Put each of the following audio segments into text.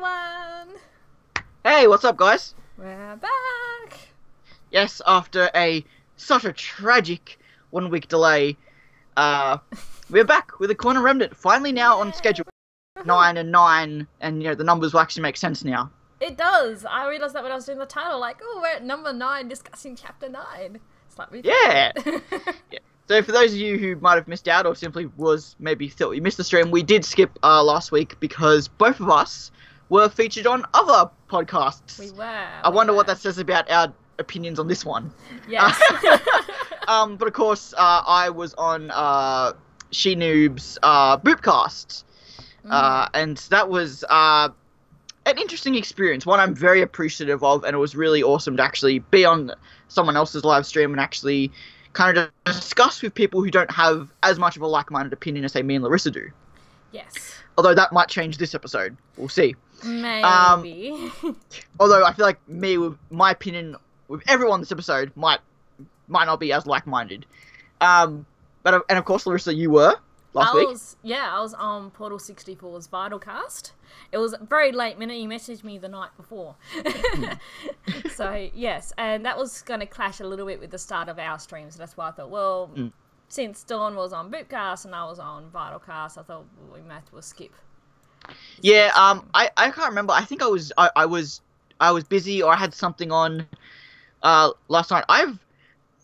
everyone! Hey, what's up, guys? We're back! Yes, after such a tragic 1 week delay, we're back with the Corner of Remnant, finally now on schedule. 9 and 9, and the numbers will actually make sense now. It does! I realised that when I was doing the title, like, oh, we're at number 9 discussing chapter 9. It's like, Yeah! Yeah. So for those of you who might have missed out, or simply thought you missed the stream, we did skip last week because both of us were featured on other podcasts. We were. I wonder what that says about our opinions on this one. Yes. But of course, I was on She Noob's Boopcast. And that was an interesting experience, one I'm very appreciative of, and it was really awesome to actually be on someone else's live stream and actually kind of discuss with people who don't have as much of a like-minded opinion as, say, me and Larissa do. Yes. Although that might change this episode. We'll see. Maybe. Although I feel like me, with my opinion with everyone this episode, might not be as like-minded. And of course, Larissa, you were last week. I was on Portal 64's Vitalcast. It was very late minute. You messaged me the night before. So, yes. And that was going to clash a little bit with the start of our stream. So that's why I thought, well, since Dawn was on Boopcast and I was on Vitalcast, I thought we might as well skip. Yeah, I can't remember. I think I was busy, or I had something on last night. I've,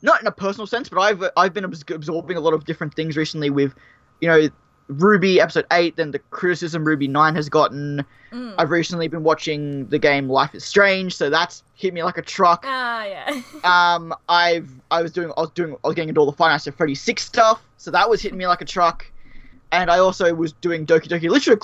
not in a personal sense, but I've been absorbing a lot of different things recently with, RWBY episode 8, then the criticism RWBY 9 has gotten. I've recently been watching the game Life is Strange, so that's hit me like a truck. Yeah. I was getting into all the Five Nights at Freddy's 6 stuff, so that was hitting me like a truck. And I also was doing Doki Doki Literature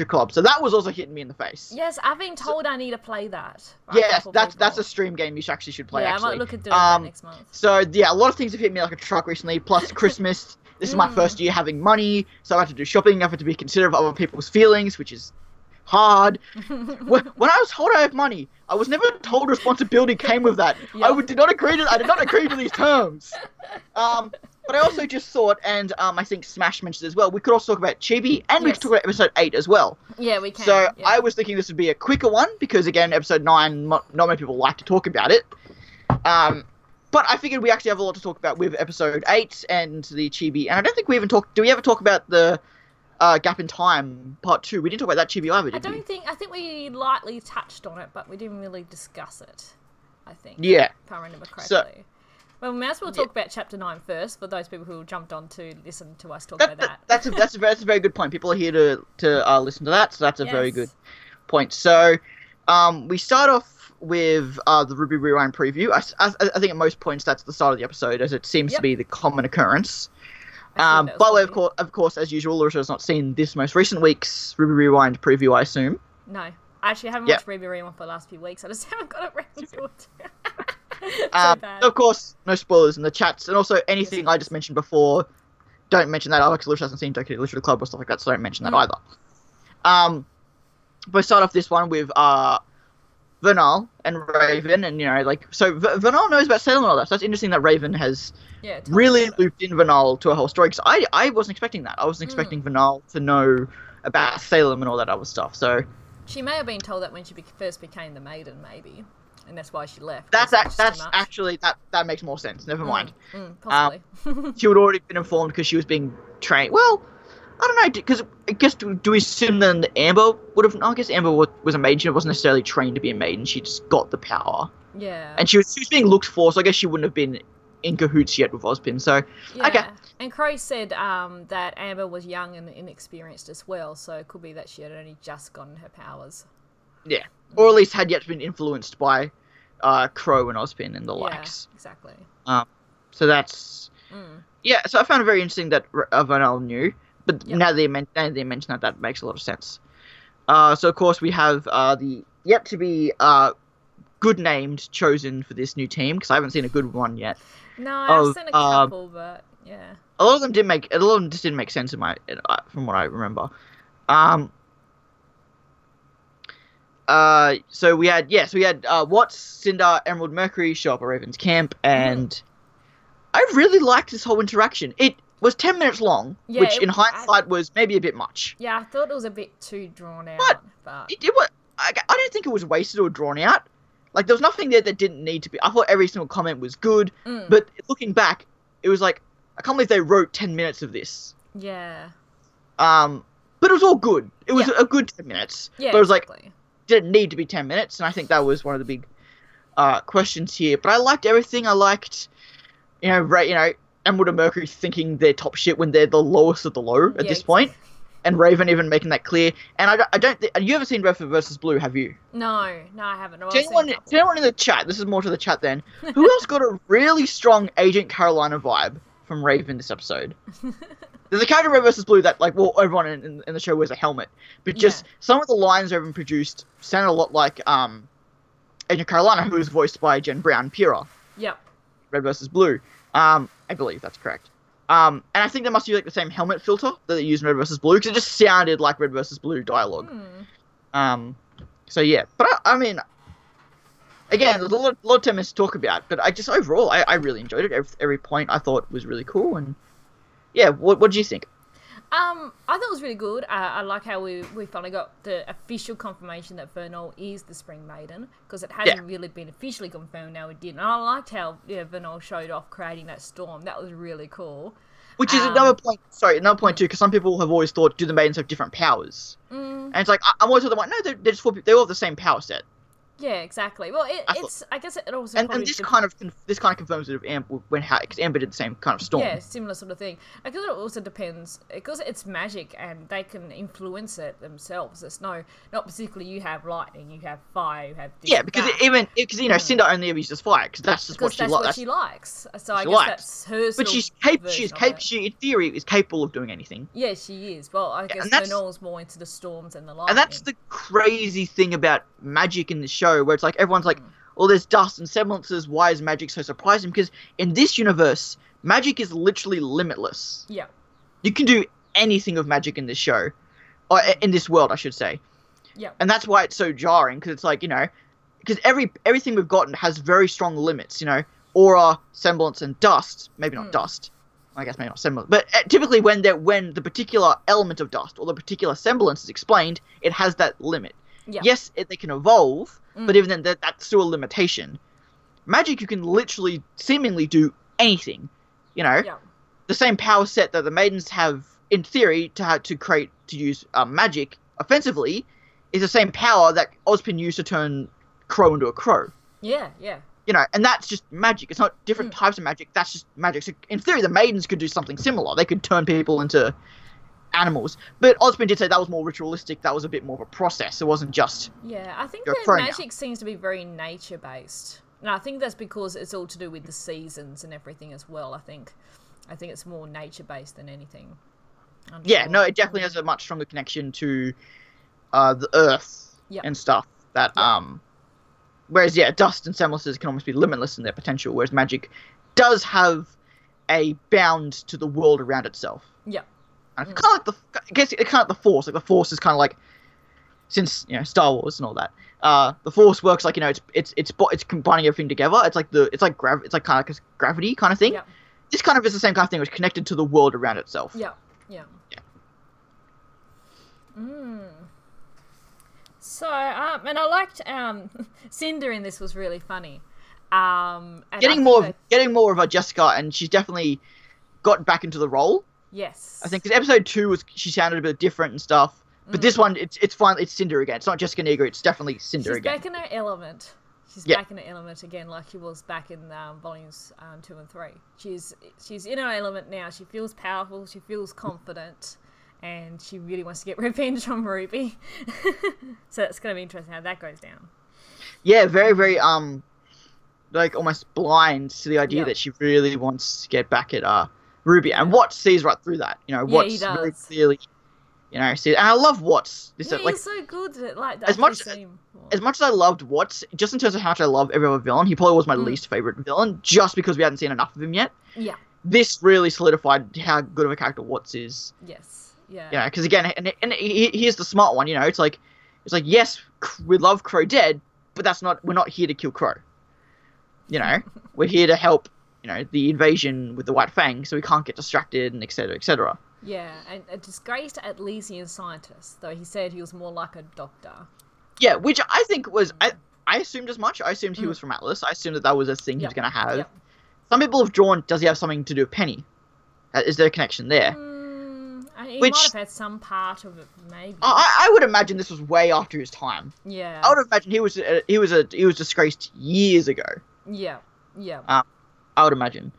Club, so that was also hitting me in the face. Yes, I've been told I need to play that. Yes, that's a stream game you actually should play. Yeah, actually. I might look at doing that next month. So yeah, a lot of things have hit me like a truck recently. Plus Christmas. This is my first year having money, so I have to do shopping. I have to be considerate of other people's feelings, which is hard. When I was told I have money, I was never told responsibility came with that. Yep. I did not agree to these terms. But I also just thought, and I think Smash mentioned as well, we could also talk about Chibi, and we could talk about episode 8 as well. Yeah, we can. So I was thinking this would be a quicker one, because again, episode 9, not many people like to talk about it. But I figured we actually have a lot to talk about with episode 8 and the Chibi, and I don't think we even do we ever talk about the Gap in Time part 2? We didn't talk about that Chibi either, did we? I think we lightly touched on it, but we didn't really discuss it, I think. Yeah. If I remember correctly. So, well, we might as well talk about chapter 9 first, for those people who jumped on to listen to us talk about that. That's a very good point. People are here to listen to that, so that's a very good point. So, we start off with the RWBY Rewind preview. I think at most points that's the start of the episode, as it seems to be the common occurrence. By the way, of course, as usual, Larissa has not seen this most recent week's RWBY Rewind preview, I assume. No. I actually haven't watched RWBY Rewind for the last few weeks. I just haven't got it around to it. So bad. Of course, no spoilers in the chats, and also anything I just mentioned before, don't mention that. Alex Larissa hasn't seen Doki Literature Club or stuff like that, so don't mention that either. But we start off this one with Vernal and Raven, and so Vernal knows about Salem and all that, so that's interesting that Raven has really looped in Vernal to a whole story, because I wasn't expecting that. I wasn't expecting Vernal to know about Salem and all that other stuff, so... She may have been told that when she first became the Maiden, maybe, and that's why she left. That's actually, that makes more sense, never mind. Possibly. She would already been informed because she was being trained, well... I don't know, because I guess, do we assume then that Amber would have... I guess Amber was a maiden. She wasn't necessarily trained to be a maiden. She just got the power. Yeah. And she was being looked for, so I guess she wouldn't have been in cahoots yet with Ozpin, so... Yeah. Okay. And Crow said that Amber was young and inexperienced as well, so it could be that she had only just gotten her powers. Yeah. Or at least had yet been influenced by Crow and Ozpin and the likes. Yeah, exactly. So that's... Yeah, so I found it very interesting that Vernal knew. But now they mention that makes a lot of sense. So, of course, we have the yet-to-be good-named chosen for this new team, because I haven't seen a good one yet. No, I've seen a couple, but, yeah. A lot of them just didn't make sense from what I remember. So we had Watts, Cinder, Emerald, Mercury show up at Raven's camp, and I really liked this whole interaction. was 10 minutes long, Yeah, which in hindsight was maybe a bit much. Yeah, I thought it was a bit too drawn out. But it was, I don't think it was wasted or drawn out. Like, there was nothing there that didn't need to be. I thought every single comment was good, but looking back, it was like, I can't believe they wrote 10 minutes of this. Yeah. But it was all good. It was a good 10 minutes. Yeah, but it was exactly. like, did it need to be 10 minutes? And I think that was one of the big questions here. But I liked everything. I liked, Emerald and Mercury thinking they're top shit when they're the lowest of the low at this point. And Raven even making that clear. And I don't think... You ever seen Red versus Blue, have you? No, I haven't. To anyone in the chat, this is more to the chat then, who else got a really strong Agent Carolina vibe from Raven this episode? There's a character in Red vs. Blue that, like, well, everyone in the show wears a helmet. But just some of the lines Raven produced sounded a lot like Agent Carolina, who was voiced by Jen Brown Pira. Yep. Red vs. Blue. I believe that's correct. And I think there must be, like, the same helmet filter that they used in Red vs. Blue, because it just sounded like Red vs. Blue dialogue. So, yeah. But, I mean, again, there's a lot of 10 minutes to talk about, but overall, I really enjoyed it. Every point I thought was really cool, and, yeah, what did you think? I thought it was really good. I like how we finally got the official confirmation that Vernal is the Spring Maiden, because it hasn't really been officially confirmed. Now it did, and I liked how Vernal showed off creating that storm. That was really cool. Which is another point. Sorry, another point too, because some people have always thought, do the maidens have different powers? And it's like I'm always thought, no, they're just they all have the same power set. Yeah, exactly. Well, I guess it also and this kind of confirms it of Amber because Amber did the same kind of storm. Yeah, similar sort of thing. I guess it also depends because it's magic and they can influence it themselves. It's not particularly you have lightning, you have fire, you have this. Yeah, because Cinder only ever uses fire because that's just what she likes. So I guess that's her. But she in theory is capable of doing anything. Yeah, she is. Well, I guess Vernal's more into the storms and the lightning. And that's the crazy thing about magic in the show, where it's like everyone's like, oh, there's dust and semblances, why is magic so surprising? Because in this universe, magic is literally limitless. Yeah. You can do anything of magic in this show. Or in this world, I should say. Yeah. And that's why it's so jarring, because it's like, because everything we've gotten has very strong limits, aura, semblance, and dust. Maybe not dust. I guess maybe not semblance. But typically when the particular element of dust or the particular semblance is explained, it has that limit. Yeah. Yes, they can evolve, but even then, that's still a limitation. Magic, you can literally, seemingly do anything. The same power set that the maidens have, in theory, to use magic offensively, is the same power that Ozpin used to turn Crow into a crow. Yeah, yeah. And that's just magic. It's not different types of magic. That's just magic. So in theory, the maidens could do something similar. They could turn people into animals, but Ozpin did say that was more ritualistic. That was a bit more of a process. It wasn't just I think that magic seems to be very nature based, and I think that's because it's all to do with the seasons and everything as well. I think it's more nature based than anything. No, it definitely has a much stronger connection to the earth and stuff. That whereas dust and semblances can almost be limitless in their potential, whereas magic does have a bound to the world around itself. Yeah. Kind of like it's kind of the Force. Like the Force is kind of like, since Star Wars and all that, the Force works like it's combining everything together. It's like kind of like a gravity kind of thing. Yeah. This kind of is the same kind of thing. It's connected to the world around itself. Yeah. So and I liked Cinder in this was really funny. And getting more of a Jessica, and she's definitely got back into the role. Yes. I think because episode 2 she sounded a bit different and stuff, but this one it's Cinder again. It's not Jessica Negro. It's definitely Cinder again. She's back in her element. She's back in her element again, like she was back in volumes 2 and 3. She's in her element now. She feels powerful. She feels confident, and she really wants to get revenge on RWBY. So it's going to be interesting how that goes down. Yeah, very very like almost blind to the idea that she really wants to get back at RWBY, and Watts sees right through that. Watts very clearly, sees. And I love Watts. He's so good at that. As much as I loved Watts, just in terms of how much I love every other villain, he probably was my least favorite villain, just because we hadn't seen enough of him yet. Yeah. This really solidified how good of a character Watts is. Yes. Yeah. Because again, and he's the smart one. It's like yes, we love Crow dead, but we're not here to kill Crow. We're here to help the invasion with the White Fang, so we can't get distracted, and etc., etc. Yeah, and a disgraced Atlesian scientist, though he said he was more like a doctor. Yeah, which I think was... I assumed as much. I assumed he was from Atlas. I assumed that was a thing he was going to have. Yep. Some people have drawn, does he have something to do with Penny? Is there a connection there? He might have had some part of it, maybe. I would imagine this was way after his time. Yeah. I would imagine he was disgraced years ago. Yeah, yeah. I would imagine.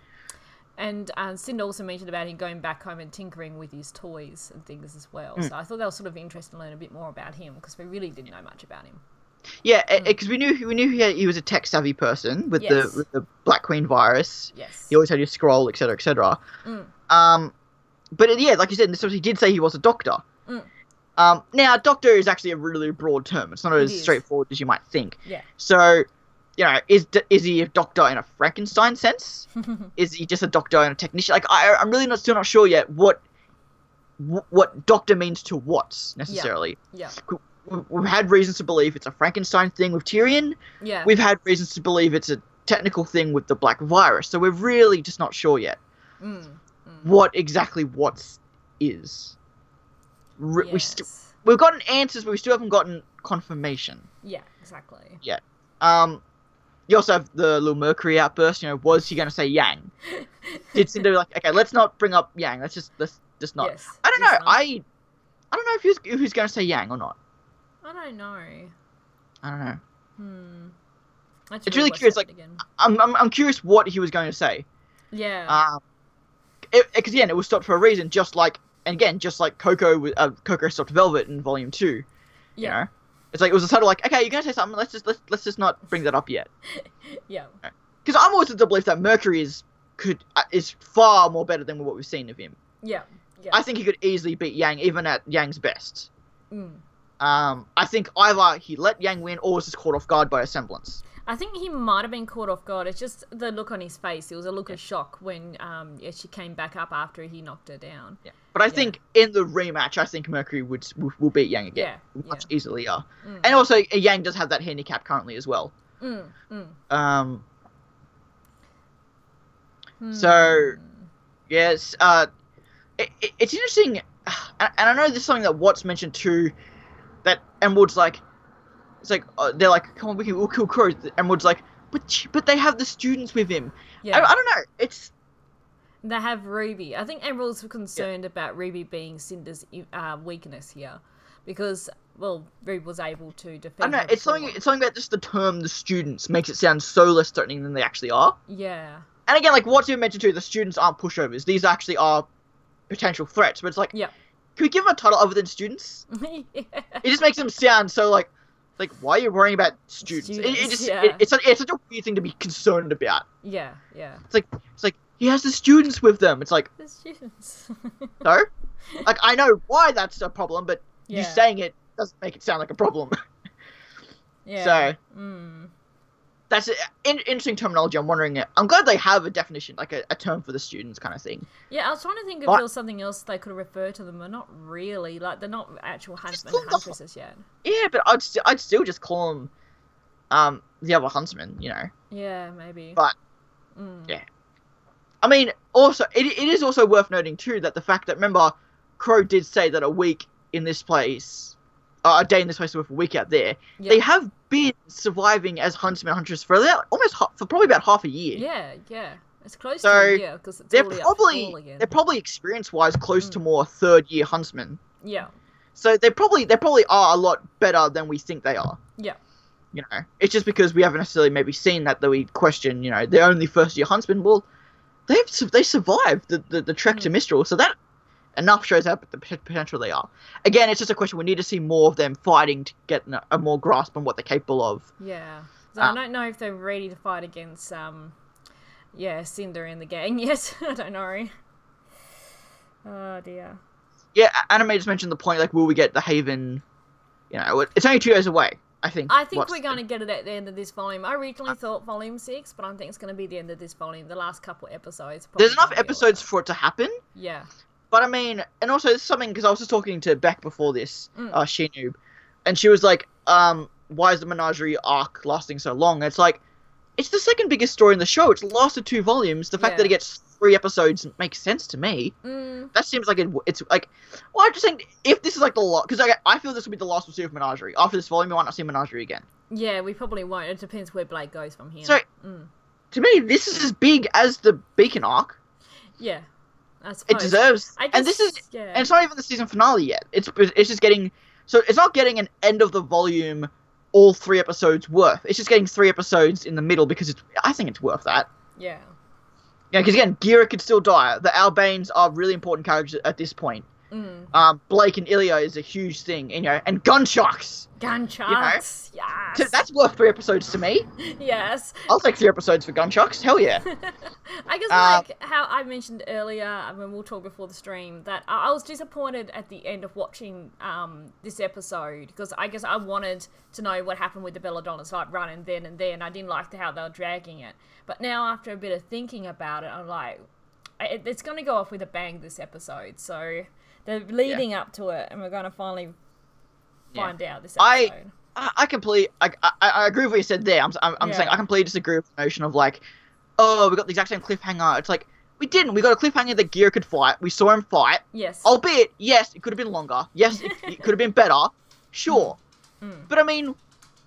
And Cinder also mentioned about him going back home and tinkering with his toys and things as well. So I thought that was sort of interesting to learn a bit more about him, because we really didn't know much about him. Yeah, because we knew he was a tech savvy person with the Black Queen virus. Yes. He always had his scroll, etc., etc. But yeah, like you said, in this he did say he was a doctor. Now, doctor is actually a really broad term. It's not as straightforward as you might think. Yeah. So, is he a doctor in a Frankenstein sense? Is he just a doctor and a technician? Like, I'm really still not sure yet what doctor means to what necessarily. Yeah. We've had reasons to believe it's a Frankenstein thing with Tyrion. Yeah. We've had reasons to believe it's a technical thing with the Black Virus. So we're really just not sure yet what exactly is. Yes. We've gotten answers, but we still haven't gotten confirmation. Yeah, exactly. Yeah. You also have the little Mercury outburst. Was he going to say Yang? Did Cinder be like, okay, let's not bring up Yang. Let's just not. Yes, I don't know. I don't know if he's going to say Yang or not. I don't know. It's really curious. Like, I'm curious what he was going to say. Yeah. Because again, it was stopped for a reason. Just like Coco, Coco stopped Velvet in Volume 2. Yeah. It's like it was a sort of like, okay, you're gonna say something. Let's just not bring that up yet. Yeah. Because I'm always of the belief that Mercury is far more better than what we've seen of him. Yeah. Yeah. I think he could easily beat Yang, even at Yang's best. I think either he let Yang win or was just caught off guard by a semblance. I think he might have been caught off guard. It's just the look on his face. It was a look of shock when she came back up after he knocked her down. Yeah. But I think in the rematch, I think Mercury will beat Yang again. Much easily, And also, Yang does have that handicap currently as well. So, yes, it's interesting, and I know there's something that Watts mentioned too, that Emerald's like, it's like, they're like, come on, we'll kill Crow. Emerald's like, but they have the students with him. Yeah. I don't know, They have RWBY. I think Emerald's concerned about RWBY being Cinder's weakness here, because RWBY was able to defend. I don't know. It's something about just the term "the students" makes it sound so less threatening than they actually are. Yeah. And again, like What's even mentioned too, the students aren't pushovers. These actually are potential threats. But it's like, can we give them a title other than students? It just makes them sound so like why are you worrying about students? It's such a weird thing to be concerned about. Yeah. It's like. He has the students with them. It's like... The students. No? Like, I know why that's a problem, but you saying it doesn't make it sound like a problem. So... That's an interesting terminology. I'm wondering... I'm glad they have a definition, like a term for the students kind of thing. Yeah, I was trying to think if there was something else they could refer to them, but not really. Like, they're not actual huntsmen and huntresses yet. Yeah, but I'd still just call them the other huntsmen, Yeah, maybe. But, yeah. I mean, also, it is also worth noting, too, that the fact that, remember, Crow did say that a week in this place, a day in this place is worth a week out there. Yep. They have been surviving as huntsmen and huntresses for probably about half a year. Yeah. It's close to a year, because it's already up fall again. They're probably, experience-wise, close to more third-year huntsmen. Yeah. So they probably are a lot better than we think they are. Yeah. It's just because we haven't necessarily maybe seen that we question, they're only first-year huntsmen. Well... They survived the trek to Mistral, so that enough shows out the potential they are. Again, it's just a question. We need to see more of them fighting to get a more grasp on what they're capable of. Yeah. So I don't know if they're ready to fight against, Cinder and the gang yet. I don't know. Oh, dear. Yeah, Anime just mentioned the point, will we get the Haven? It's only 2 days away. I think we're going to get it at the end of this volume. I originally thought volume 6, but I think it's going to be the end of this volume. The last couple episodes. There's enough episodes for it to happen. Yeah. But I mean, and also it's something, because I was just talking to Beck before this, She-Noob, and she was like, why is the Menagerie arc lasting so long? And it's like, it's the second biggest story in the show. It's lasted 2 volumes. The fact that it gets 3 episodes makes sense to me. That seems like it's like... Well, I just think if this is like the last... Because I feel this will be the last we see of Menagerie. After this volume, we might not see Menagerie again. Yeah, we probably won't. It depends where Blake goes from here. So, to me, this is as big as the Beacon arc. Yeah, I suppose. It deserves... And this is... Yeah. And it's not even the season finale yet. It's just getting... So, it's not getting an end of the volume... all 3 episodes worth. It's just getting 3 episodes in the middle because I think it's worth that. Yeah. Yeah, because again, Gira could still die. The Albanes are really important characters at this point. Blake and Ilya is a huge thing, and Gunchucks! Gunchucks, yes! That's worth 3 episodes to me. Yes. I'll take 3 episodes for Gunchucks, hell yeah. I guess like how I mentioned earlier, when we'll talk before the stream, that I was disappointed at the end of watching this episode, because I guess I wanted to know what happened with the Belladonna's like run and then. I didn't like how they were dragging it. But now after a bit of thinking about it, I'm like, it's going to go off with a bang this episode, so... They're leading up to it, and we're going to finally find out this episode. I completely... I agree with what you said there. I'm saying I completely disagree with the notion of, like, oh, we got the exact same cliffhanger. It's like, we didn't. We got a cliffhanger that Gira could fight. We saw him fight. Yes. Albeit, yes, it could have been longer. Yes, it could have been better. Sure. But, I mean,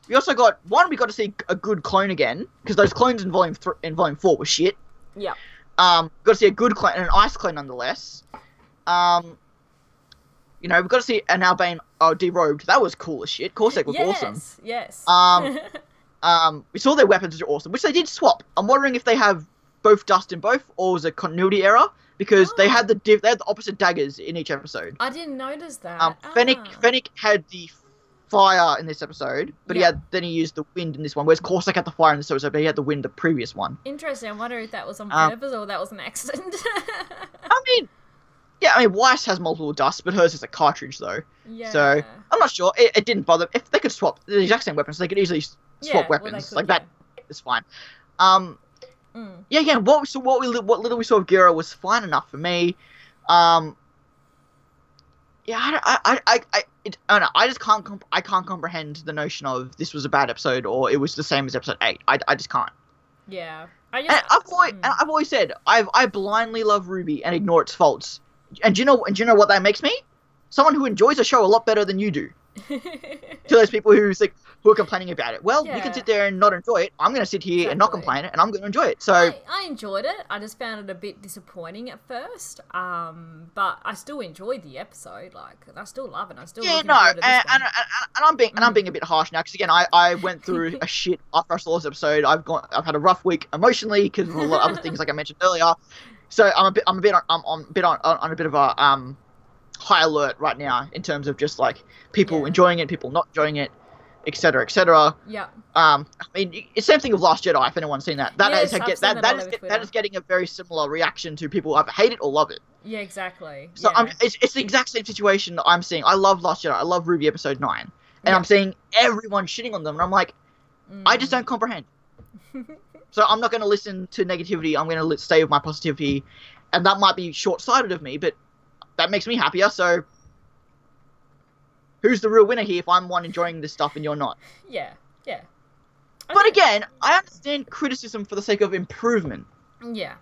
we also got... One, we got to see a good clone again, because those clones in Volume 4 were shit. Yeah. We got to see a good clone, and an ice clone nonetheless. You know, we've got to see an Albane derobed. That was cool as shit. Corsac was awesome. Yes. We saw their weapons, which are awesome, which they did swap. I'm wondering if they have both dust in both, or was it a continuity error? Because they had the opposite daggers in each episode. I didn't notice that. Fennec had the fire in this episode, but then he used the wind in this one, whereas Corsac had the fire in this episode, but he had the wind the previous one. Interesting. I wonder if that was on purpose or that was an accident. I mean... Yeah, I mean, Weiss has multiple dusts, but hers is a cartridge, though. Yeah. So, I'm not sure. It didn't bother. If they could swap the exact same weapons, they could easily swap weapons. That is fine. Yeah, again, what little we saw of Gira was fine enough for me. Yeah, I don't know. I just can't comprehend the notion of this was a bad episode or it was the same as episode 8. I just can't. Yeah. I've always said I blindly love RWBY and ignore its faults. And do you know what that makes me? Someone who enjoys a show a lot better than you do. To those people who are complaining about it. Well, you can sit there and not enjoy it. I'm going to sit here and not complain, and I'm going to enjoy it. So I enjoyed it. I just found it a bit disappointing at first. But I still enjoyed the episode. Like, I still love it. I still and I'm being a bit harsh now because again, I went through a shit after I saw this episode. I've had a rough week emotionally because of a lot of other things like I mentioned earlier. So I'm a bit on a bit of a high alert right now in terms of just like people enjoying it, people not enjoying it, etc., etc. Yeah. I mean, it's the same thing with Last Jedi. If anyone's seen that, that is getting a very similar reaction to people either hate it or love it. Yeah, exactly. So it's the exact same situation that I'm seeing. I love Last Jedi. I love RWBY Episode 9, and I'm seeing everyone shitting on them, and I'm like, I just don't comprehend. So I'm not going to listen to negativity. I'm going to stay with my positivity, and that might be short-sighted of me, but that makes me happier. So who's the real winner here if I'm one enjoying this stuff and you're not? Yeah. But again, I understand criticism for the sake of improvement. Yeah.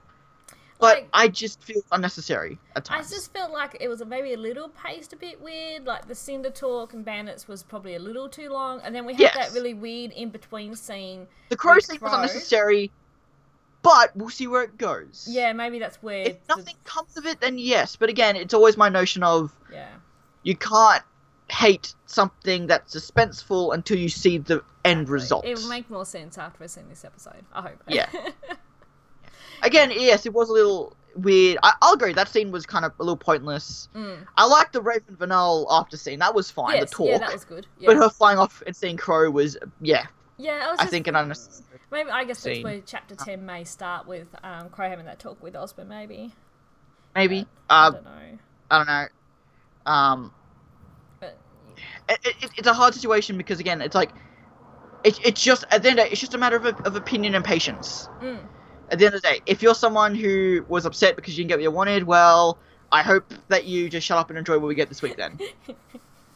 But I just feel unnecessary at times. I just felt like it was maybe a little paced a bit weird. Like the Cinder Talk and Bandits was probably a little too long. And then we had that really weird in-between scene. The Crow scene was unnecessary, but we'll see where it goes. Yeah, maybe that's where... If nothing comes of it, then yes. But again, it's always my notion of... Yeah. You can't hate something that's suspenseful until you see the end result. It will make more sense after we've seen this episode. I hope. Yeah. Again, yes, it was a little weird. I'll agree, that scene was kind of a little pointless. I liked the Raven Vanel after scene. That was fine, the talk. Yeah, that was good. Yeah. But her flying off and seeing Crow was, Yeah, I think an unnecessary maybe, I guess that's where Chapter 10 may start with Crow having that talk with Osborne, maybe. Maybe. I don't know. But it's a hard situation because, again, it's like... It's just, at the end of the day, it's just a matter of opinion and patience. At the end of the day, if you're someone who was upset because you didn't get what you wanted, well, I hope that you just shut up and enjoy what we get this week then.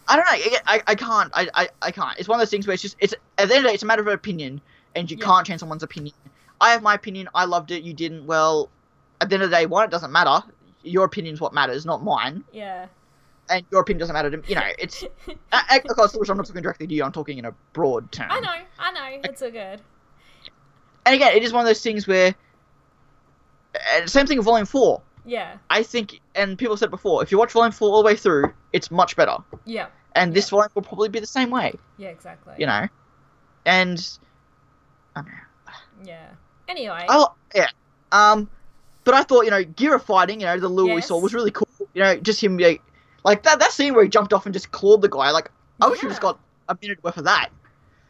I don't know, I can't. It's one of those things where it's at the end of the day, it's a matter of opinion. and you can't change someone's opinion. I have my opinion. I loved it. You didn't. Well, at the end of the day, one, it doesn't matter. Your opinion's what matters, not mine. Yeah. And your opinion doesn't matter to me. You know, it's... of course, I'm not talking directly to you. I'm talking in a broad term. I know. It's so good. And again, it is one of those things where... same thing with Volume 4. Yeah. I think, and people said before, if you watch Volume 4 all the way through, it's much better. Yeah. And this volume will probably be the same way. Yeah, exactly. You know? And... I don't know. Yeah. Anyway. But I thought, you know, Gira fighting, you know, the lure we saw was really cool. You know, just him, like, that scene where he jumped off and just clawed the guy, like, I wish we just got a minute worth of that.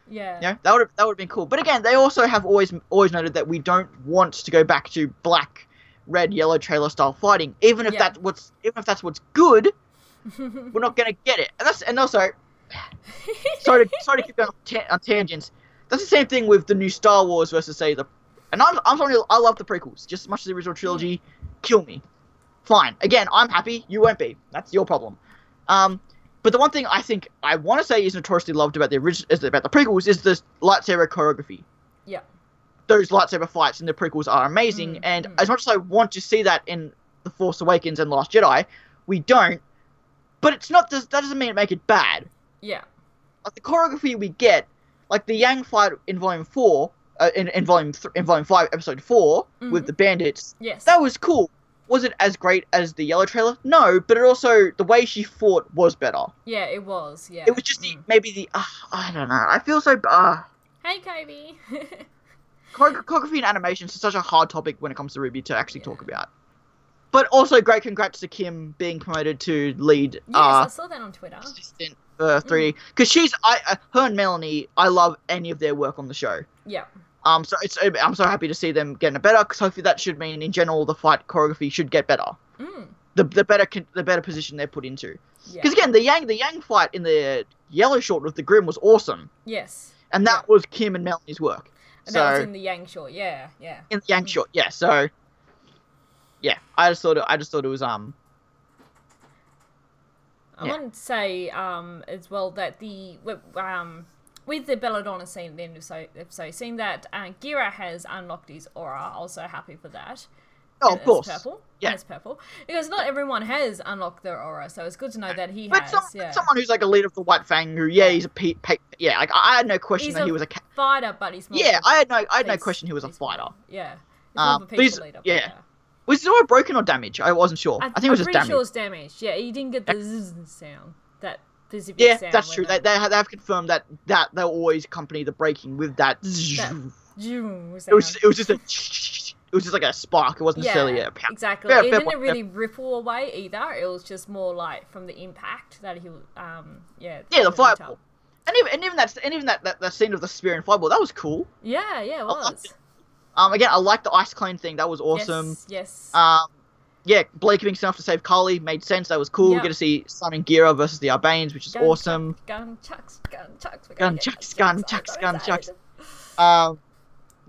Yeah. You know, that would have been cool. But again, they also have always noted that we don't want to go back to black, red, yellow trailer style fighting. Even if that's what's good, we're not gonna get it. And also, sorry to keep going on tangents. That's the same thing with the new Star Wars versus say the. And I'm sorry, I love the prequels just as much as the original trilogy. Kill me, fine. Again, I'm happy. You won't be. That's your problem. But the one thing I think I want to say is notoriously loved about the prequels is the lightsaber choreography. Yeah. Those lightsaber fights in the prequels are amazing, and as much as I want to see that in The Force Awakens and Last Jedi, we don't. But it's not. That doesn't mean it make it bad. Yeah. Like the choreography we get, like the Yang fight in Volume 4, in Volume 5, Episode 4, with the bandits. Yes. That was cool. Was it as great as the yellow trailer? No, but it also, the way she fought was better. Yeah, it was, yeah. It was just I don't know. I feel so, Hey, Kobe. Choreography and animation is such a hard topic when it comes to RWBY to actually talk about. But also, great congrats to Kim being promoted to lead. Yes, I saw that on Twitter. Assistant for 3D. Because her and Melanie, I love any of their work on the show. Yeah. I'm so happy to see them getting it better, because hopefully that should mean in general the fight choreography should get better. The better position they're put into. Because again, the Yang fight in the yellow short with the Grim was awesome. Yes. And that was Kim and Melanie's work. And that was in the Yang short, yeah. In the Yang short, yeah. So yeah, I just thought it was I want to say as well that with the Belladonna scene at the end of the episode, seeing that Gira has unlocked his aura, I was so happy for that. Oh, of course. It's purple. Yeah. And it's purple. Because not everyone has unlocked their aura, so it's good to know that he has. Someone who's like a leader of the White Fang, who, he's a like I had no question that he was a fighter, but he's more I had no question he was a fighter. Yeah. He's more of a peaceful leader. Yeah. Was his aura broken or damaged? I wasn't sure. I think it was just damaged. I'm pretty sure it's damaged. Yeah, he didn't get the zzz sound. That specific sound. Yeah, that's true. They have confirmed that they'll always accompany the breaking with that. It was just it was just like a spark. It wasn't necessarily a pound. Exactly. It didn't really ripple away either. It was just more like from the impact that he the fireball. And even that scene of the spear and fireball, that was cool. Yeah, it was. Again, I like the ice clone thing. That was awesome. Yes. Blake giving himself to save Carly made sense. That was cool. Yep. We get to see Sun and Gira versus the Arbanes, which is awesome. Gun chucks.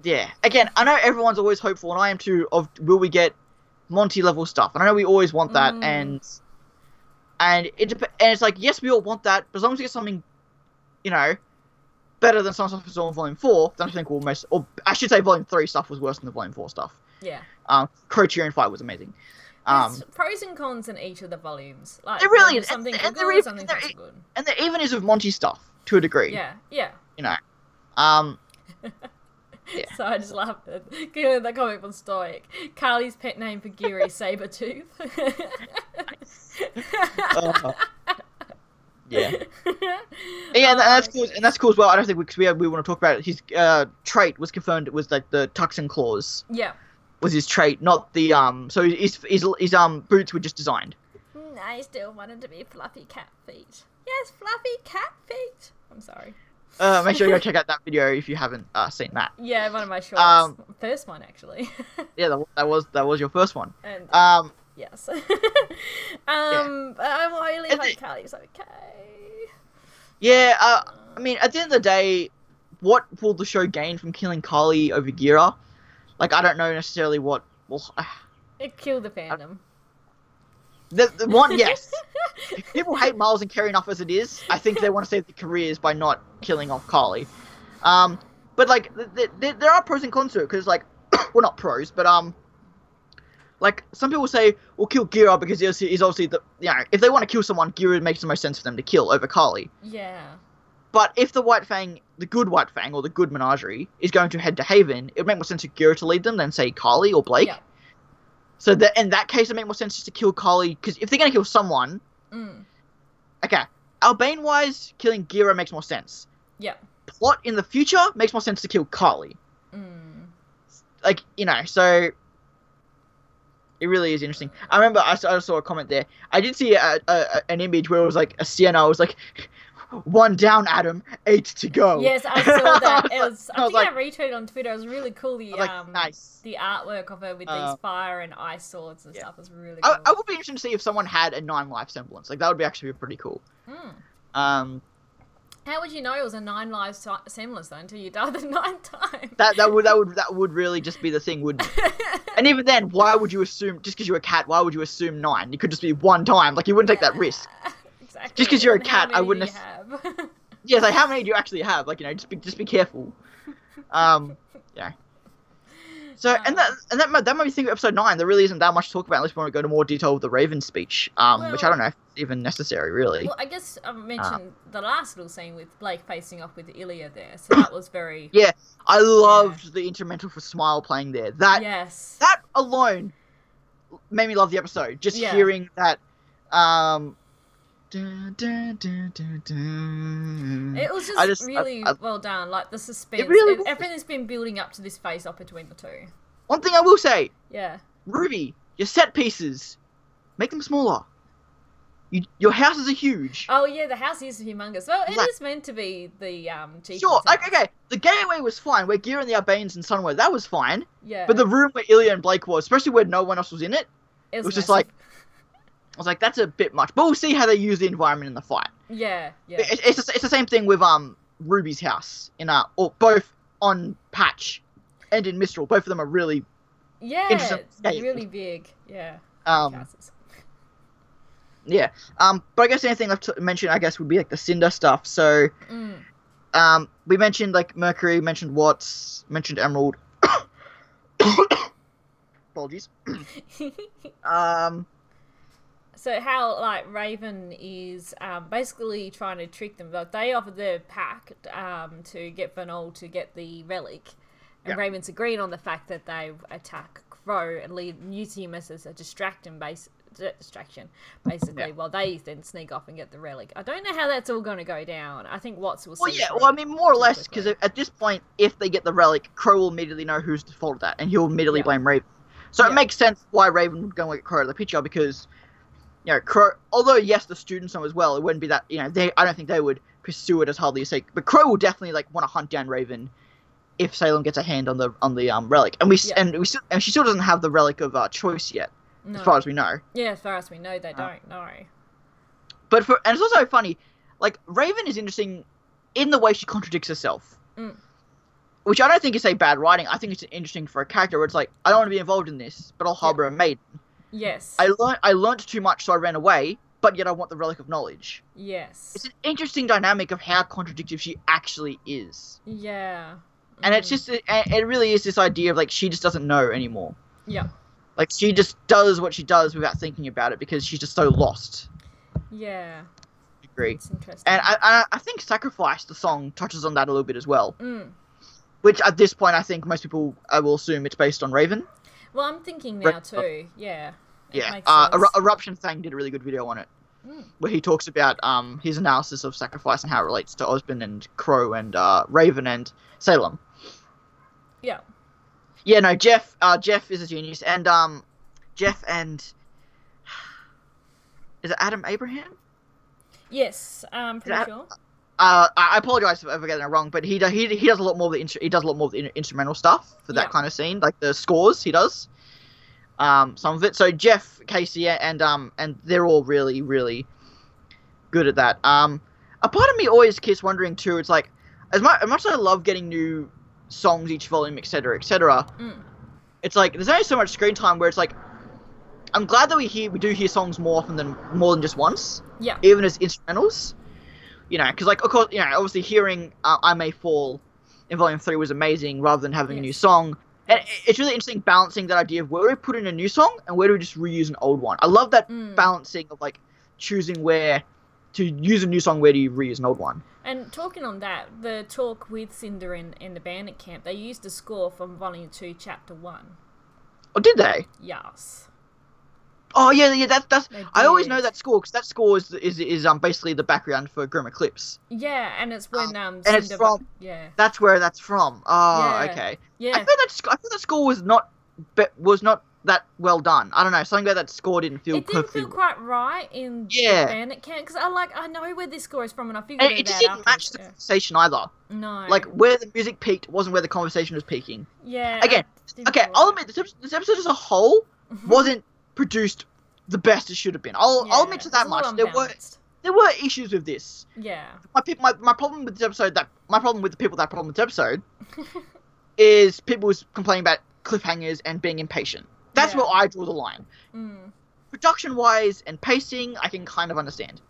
Yeah. Again, I know everyone's always hopeful, and I am too, of will we get Monty level stuff? And I know we always want that, and it's like, yes, we all want that, but as long as we get something, better than some stuff we saw in Volume 4, then I think we'll or I should say Volume 3 stuff was worse than the Volume 4 stuff. Yeah. Criterion fight was amazing. There's pros and cons in each of the volumes. Like, there really is. Something good, something not so good. And there even is with Monty stuff, to a degree. Yeah. Yeah. So I just laughed at that comic from Stoic. Carly's pet name for Gira is Sabretooth. Yeah. Yeah, and that's cool. And that's cool as well. I don't think we want to talk about it. His trait was confirmed. It was like the Tuxin claws. Yeah. Was his trait, not the So his boots were just designed. I still wanted to be fluffy cat feet. Yes, fluffy cat feet. I'm sorry. Make sure you go check out that video if you haven't seen that. Yeah, one of my shorts. First one, actually. Yeah, that was your first one. And yes. I'm really like Carly's okay. Yeah, I mean, at the end of the day, what will the show gain from killing Carly over Gira? Like, I don't know necessarily what. Well, it killed the fandom. The one, yes. If people hate Miles and Kerry enough as it is, I think they want to save their careers by not killing off Carly. But like, there are pros and cons to it because like, well, not pros, but like some people say, "Well, kill Gira because he's obviously the if they want to kill someone, Gira makes the most sense for them to kill over Carly." Yeah. But if the White Fang, the good White Fang or the good Menagerie is going to head to Haven, it would make more sense for Gira to lead them than say Carly or Blake. Yeah. So that in that case, it makes more sense just to kill Carly because if they're going to kill someone, okay, Albane-wise, killing Gira makes more sense. Yeah. Plot in the future makes more sense to kill Carly. Like, so it really is interesting. I remember I saw a comment there. I did see an image where it was like a Sienna. It was like, 1 down, Adam, 8 to go. Yes, I saw that. I think like, I retweeted on Twitter. It was really cool. Nice. The artwork of her with these fire and ice swords and stuff was really cool. I would be interested to see if someone had a 9 life semblance. Like, that would be actually pretty cool. How would you know it was a 9 life semblance though until you died the 9th time? That would really just be the thing, wouldn't it? And even then, why would you assume just because you're a cat? Why would you assume 9? It could just be 1 time. Like, you wouldn't take that risk. Exactly. Just because you're a cat, I wouldn't have. Yeah, like how many do you actually have? Like, just be careful. Yeah. So and that made me think of episode 9. There really isn't that much to talk about unless we want to go to more detail with the Raven speech, which I don't know if it's even necessary, really. Well, I guess I mentioned the last little scene with Blake facing off with Ilya there, so that was very. Yeah, I loved the instrumental for Smile playing there. That alone made me love the episode. Just hearing that. Dun, dun, dun, dun, dun. It was just really well done. Like the suspense, everything's been building up to this face-off between the two. One thing I will say, RWBY, your set pieces, make them smaller. Your houses are huge. Oh yeah, the house is humongous. Well, it is meant to be the chief. Sure, okay. The gateway was fine. Where Gira and the Albanes and Sun were, that was fine. Yeah. But the room where Ilya and Blake was, especially where no one else was in it, it was just like. I was like, that's a bit much. But we'll see how they use the environment in the fight. Yeah. It's the same thing with RWBY's house or both on Patch and in Mistral. Both of them are really interesting. Really big. Yeah. Yeah. But I guess anything left to mention, I guess, would be like the Cinder stuff. So, we mentioned like Mercury, mentioned Watts, mentioned Emerald. Apologies. So how, like, Raven is basically trying to trick them. Like, they offered their pack to get Vanol to get the relic. And Raven's agreeing on the fact that they attack Crow and use him as a distraction, basically, while they then sneak off and get the relic. I don't know how that's all going to go down. I think Watts will see. Well, I mean, more or less, because at this point, if they get the relic, Crow will immediately know who's the fault of that, and he'll immediately blame Raven. So it makes sense why Raven would go and get Crow out of the picture, because... Crow, although yes, the students know as well, it wouldn't be that, I don't think they would pursue it as hardly as say, but Crow will definitely, want to hunt down Raven if Salem gets a hand on the relic. And she still doesn't have the relic of choice yet, as far as we know. Yeah, as far as we know, they don't know. But and it's also funny, Raven is interesting in the way she contradicts herself. Which I don't think is, bad writing. I think it's interesting for a character where it's I don't want to be involved in this, but I'll harbor a maiden. Yes. I learned too much, so I ran away, but yet I want the Relic of Knowledge. Yes. It's an interesting dynamic of how contradictory she actually is. Yeah. And it's just, it really is this idea of, she just doesn't know anymore. Yeah. She just does what she does without thinking about it because she's just so lost. Yeah. I agree. It's interesting. And I think Sacrifice, the song, touches on that a little bit as well. Which, at this point, I think most people will assume it's based on Raven. Well, I'm thinking now too. Yeah. Yeah. Eruption Thang did a really good video on it, where he talks about his analysis of Sacrifice and how it relates to Osborn and Crow and Raven and Salem. Yeah. Yeah. No, Jeff is a genius, and Jeff and is it Adam Abraham? Yes, I'm pretty sure. I apologize if I getting it wrong, but he does a lot more of the instrumental stuff for that kind of scene, like the scores he does, some of it. So Jeff, Casey, and they're all really, really good at that. A part of me always keeps wondering too. It's as much as I love getting new songs each volume, etc., etc. It's there's only so much screen time where it's I'm glad that we do hear songs more than just once. Yeah. Even as instrumentals. Because, of course, obviously hearing I May Fall in Volume 3 was amazing, rather than having a new Yes. song. And Yes. it's really interesting balancing that idea of where do we put in a new song and where do we just reuse an old one. I love that balancing of like choosing where to use a new song, where do you reuse an old one. And talking on that, the talk with Cinder in the bandit camp, they used the score from Volume 2, Chapter 1. Oh, did they? Yes. Oh yeah, that's. They I always did. know that score because that score is basically the background for Grim Eclipse. Yeah, and it's when and it's Cinder from. yeah. That's where that's from. Oh, Yeah. okay. Yeah. I thought that score was not that well done. I don't know. Something about that score didn't feel It didn't perfectly. feel quite right in Yeah. the bandit camp because I know where this score is from and I figured And it it just out didn't match afterwards, the conversation either. No. Like where the music peaked wasn't where the conversation was peaking. Yeah. Again, okay. I'll admit this episode as a whole wasn't produced the best it should have been. I'll admit to that much. There were issues with this. Yeah. My problem with this episode, my problem with the people that have a problem with this episode, is people was complaining about cliffhangers and being impatient. That's where I draw the line. Production-wise and pacing, I can kind of understand.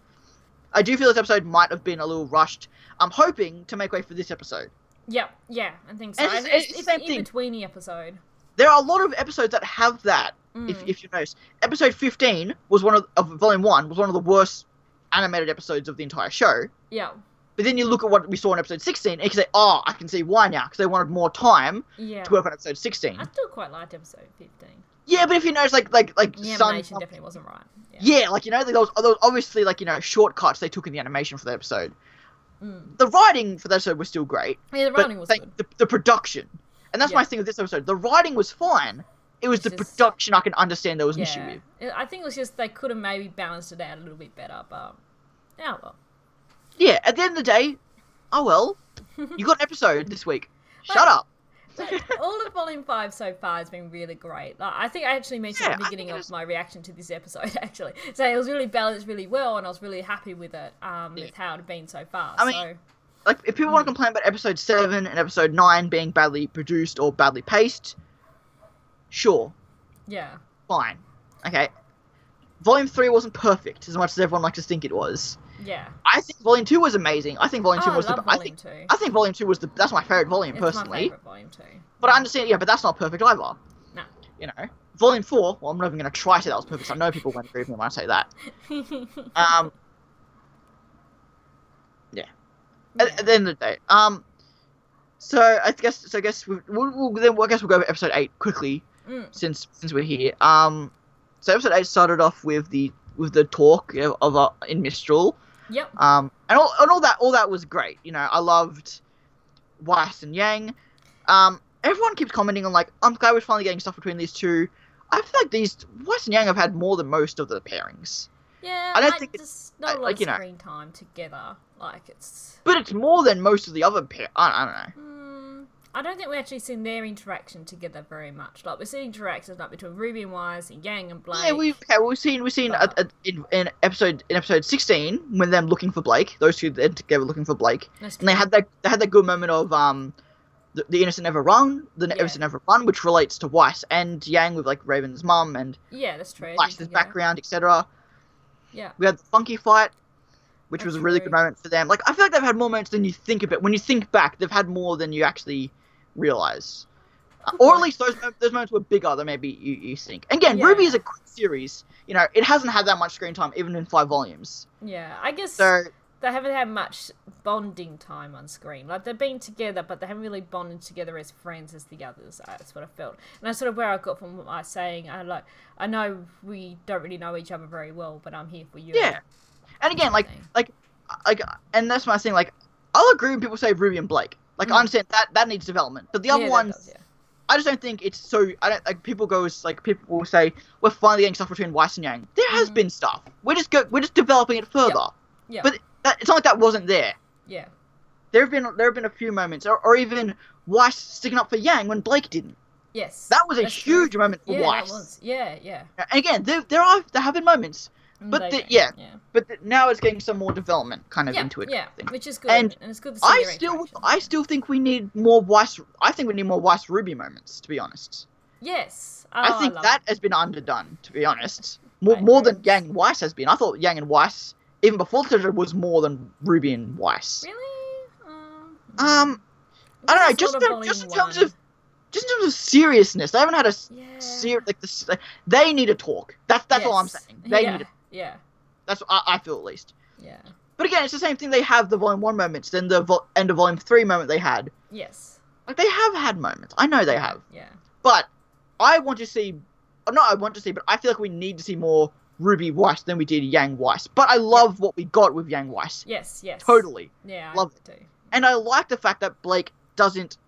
I do feel this episode might have been a little rushed. I'm hoping to make way for this episode. Yeah, I think so. And It's the same an thing. in-betweeny episode. There are a lot of episodes that have that. If you notice, episode 15 was of Volume 1 was one of the worst animated episodes of the entire show. Yeah. But then you look at what we saw in episode 16, and you can say, oh, I can see why now, because they wanted more time Yeah. to work on episode 16. I still quite liked episode 15. Yeah, but if you notice, like The some, animation definitely wasn't right. yeah, like there was obviously shortcuts they took in the animation for the episode. The writing for that episode was still great. Yeah, the writing was good. The production, and that's my thing with this episode. The writing was fine. It was the production I can understand there was an issue with. I think it was just they could have maybe balanced it out a little bit better, but yeah, well. Yeah, at the end of the day, oh well, you got an episode this week. Shut up. All of Volume 5 so far has been really great. Like, I think I actually mentioned at the beginning of my reaction to this episode, actually. So it was really balanced really well, and I was really happy with it, with how it had been so far. I mean, like, if people want to complain about episode 7 and episode 9 being badly produced or badly paced, sure. Yeah. Fine. Okay. Volume 3 wasn't perfect, as much as everyone likes to think it was. Yeah. I think Volume 2 was amazing. I think Volume 2 was I think Volume 2 was that's my favourite volume, personally. My favourite Volume 2. But I understand, but that's not perfect either. No. You know? Volume 4, well, I'm not even going to try to say that was perfect, so I know people won't agree with me when I say that. Yeah. At the end of the day. So I guess we'll go over episode 8 quickly, since we're here. So episode 8 started off with the talk of in Mistral. Yep. And all that was great. You know, I loved Weiss and Yang. Everyone keeps commenting on, like, I'm glad we're finally getting stuff between these two. I feel like Weiss and Yang have had more than most of the pairings. Yeah, I don't think it's not a lot of screen time together. Like, it's... But it's more than most of the other pair. I don't know. I don't think we've actually seen their interaction together very much. Like, we've seen interactions like between RWBY and Weiss and Yang and Blake. Yeah, we've seen in episode 16 when them looking for Blake, those two together looking for Blake, and they had that good moment of the innocent never run, innocent never run, which relates to Weiss and Yang with, like, Raven's mum and that's true. Weiss's background, etc. Yeah, we had the funky fight, which was a really good moment for them. Like, I feel like they've had more moments than you think of it. When you think back, they've had more than you actually realize. Or at least those moments were bigger than maybe you think. And again, RWBY is a quick series. You know, it hasn't had that much screen time, even in 5 volumes. Yeah, I guess so, they haven't had much bonding time on screen. Like, they've been together, but they haven't really bonded together as friends as the others. That's what I felt. And that's sort of where I got from what I was saying. I know we don't really know each other very well, but I'm here for you. Yeah. And again, and that's my thing, like, I'll agree when people say RWBY and Blake. Like, I understand that needs development. But the other ones, I just don't think it's so, people will say, we're finally getting stuff between Weiss and Yang. There has been stuff. We're just developing it further. Yeah. But it's not like that wasn't there. Yeah. There have been a few moments, or even Weiss sticking up for Yang when Blake didn't. Yes. That was a huge moment for Weiss. That was. Yeah. And again, there have been moments. But now it's getting some more development kind of into it. Yeah, which is good. And it's good to see I still think we need more Weiss. I think we need more Weiss RWBY moments, to be honest. Yes. I think that has been underdone, to be honest. More than Yang and Weiss has been. I thought Yang and Weiss, even before the was more than RWBY and Weiss. Really? I don't know, just in terms of seriousness, they haven't had a they need to talk. That's all I'm saying. They need to. Yeah. That's what I feel, at least. Yeah. But again, it's the same thing. They have the Volume 1 moments, then the end of Volume 3 moment they had. Yes. Like, they have had moments. I know they have. Yeah. But I want to see... Not I want to see, but I feel like we need to see more RWBY Weiss than we did Yang Weiss. But I love what we got with Yang Weiss. Yes. Totally. Yeah, love it too. And I like the fact that Blake doesn't...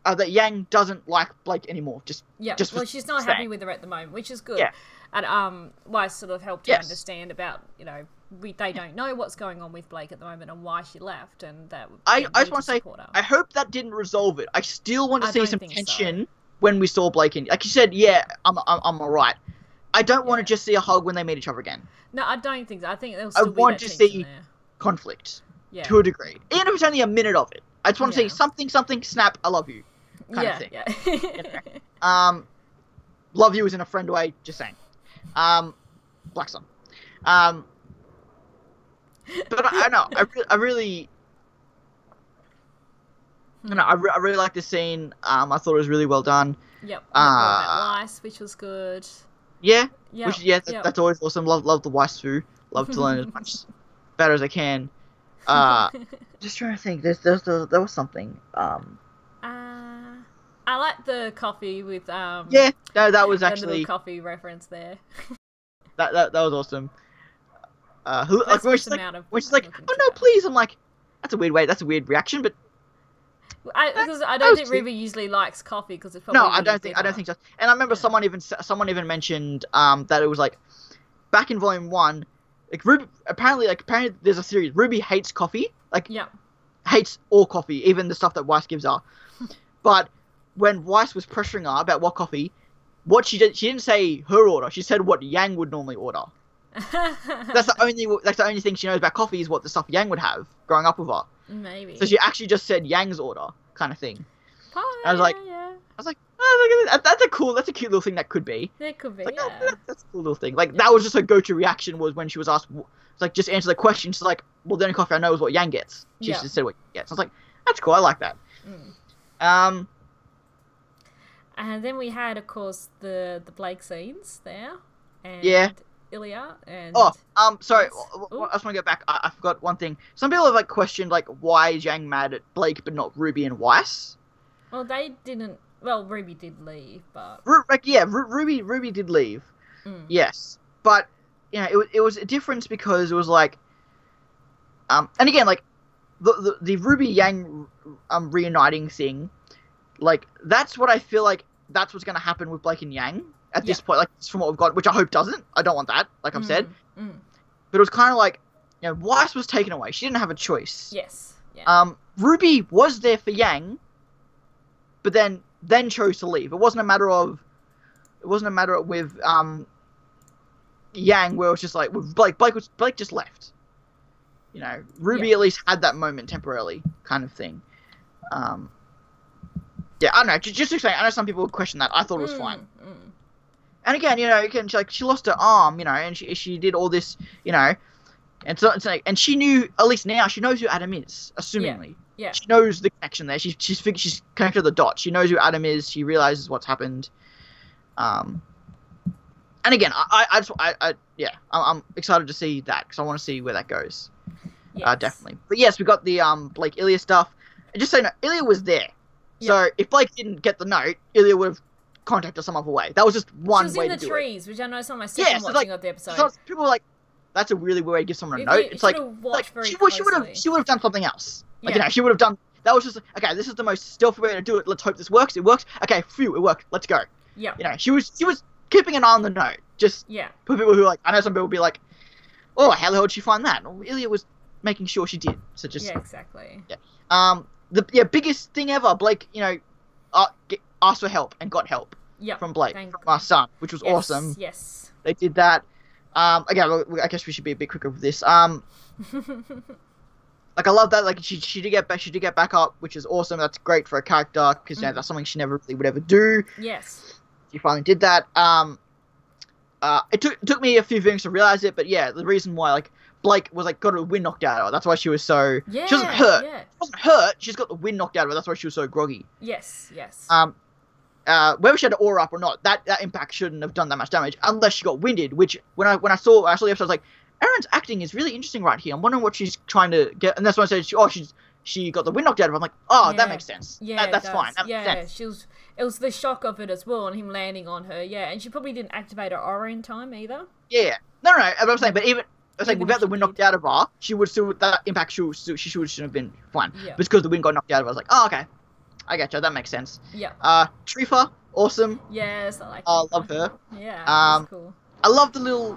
that Yang doesn't like Blake anymore. Well, she's not happy with her at the moment, which is good. Yeah. And Weiss sort of helped her understand about, they don't know what's going on with Blake at the moment and why she left, and that I just want to say, I hope that didn't resolve it. I still want to see some tension when we saw Blake in. Like you said, I'm alright. I don't want to just see a hug when they meet each other again. No, I don't think so. I think there'll still be want that to tension see there. Conflict to a degree, even if it's only a minute of it. I just want to see something, snap, I love you, kind of thing. Yeah. Love you is in a friend way. Just saying. Black Sun. But I know, I really like this scene. I thought it was really well done. Yep. That Weiss, which was good. Yeah. That's always awesome. Love the Weiss too. Love to learn as much better as I can. Just trying to think. There was something. I like the coffee with that was actually the little coffee reference there. that was awesome. When she's like, oh no, please. I'm like, that's a weird way. That's a weird reaction, but because I don't think RWBY usually likes coffee because it's probably I don't think so. And I remember someone even mentioned that it was like back in Volume 1, like RWBY apparently there's a series. RWBY hates coffee, hates all coffee, even the stuff that Weiss gives her. But when Weiss was pressuring her about what coffee, what she didn't say her order. She said what Yang would normally order. That's the only thing she knows about coffee is what the stuff Yang would have growing up with her. Maybe. So she actually just said Yang's order, kind of thing. Oh, I was like, oh, look at that. That's a cute little thing that could be. It could be. Like, that's a cool little thing. Like that was just her go-to reaction was when she was asked, like, just answer the question. She's like, well, the only coffee I know is what Yang gets. She just said what Yang gets. I was like, that's cool. I like that. And then we had, of course, the Blake scenes there. And Ilya and... sorry. I just want to go back. I forgot one thing. Some people have, questioned, why is Yang mad at Blake but not RWBY and Weiss? Well, they didn't... Well, RWBY did leave, but... RWBY did leave. Yes. But, it was a difference because it was and again, the RWBY Yang reuniting thing, that's what I feel like that's what's going to happen with Blake and Yang at this point, from what we've got, which I hope doesn't. I don't want that, I've said. But it was kind of Weiss was taken away. She didn't have a choice. Yes. Yeah. RWBY was there for Yang, but then chose to leave. It wasn't a matter with Yang where it was just with Blake just left. RWBY at least had that moment temporarily, kind of thing. I don't know. Just to say, I know some people would question that. I thought it was fine. And again, she lost her arm, and she did all this, and so it's and she knew, at least now, she knows who Adam is, assumingly. Yeah. She knows the connection there. She's connected the dots. She knows who Adam is. She realizes what's happened. And again, I'm excited to see that because I want to see where that goes. Yes. Definitely. But yes, we got the Blake Ilya stuff. And just so you know, Ilya was there. So if Blake didn't get the note, Ilya would have contacted some other way. That was just one way to do it. She was in the trees, which I know some of my second watching of the episode. So people were like, that's a really weird way to give someone a note. It's she would have done something else. She would have done, that was just, okay, this is the most stealthy way to do it. Let's hope this works. It works. Okay, phew, it worked. Let's go. Yeah. She was keeping an eye on the note. Just for people who I know some people will be like, oh, how the hell did she find that? Well, Ilya was making sure she did. So just. Yeah, exactly. Yeah. The biggest thing ever, Blake, asked for help and got help from Blake, from our son, which was awesome. Yes. They did that. Again, I guess we should be a bit quicker with this. I love that. She did get back up, which is awesome. That's great for a character because that's something she never really would ever do. Yes. She finally did that. It took me a few things to realize it, but the reason why Blake was like got the wind knocked out of her. That's why she was so. Yeah, she wasn't hurt. yeah. She wasn't hurt. She's got the wind knocked out of her. That's why she was so groggy. Yes. Whether she had an aura up or not, that impact shouldn't have done that much damage unless she got winded. Which when I saw the episode, I was like, Erin's acting is really interesting right here. I'm wondering what she's trying to get. And that's when I said, she got the wind knocked out of her. I'm like, oh, that makes sense. Yeah, that's fine. That makes sense. It was the shock of it as well, and him landing on her. Yeah, and she probably didn't activate her aura in time either. Yeah. No. But I'm saying, but even without the wind knocked out of her, she would still that impact. She should have been fine. Yeah. But because the wind got knocked out of her, I was like, oh, okay, I get you. That makes sense. Yeah. Trifa, awesome. Yes, I like. Love her. Yeah. That's cool. I love the little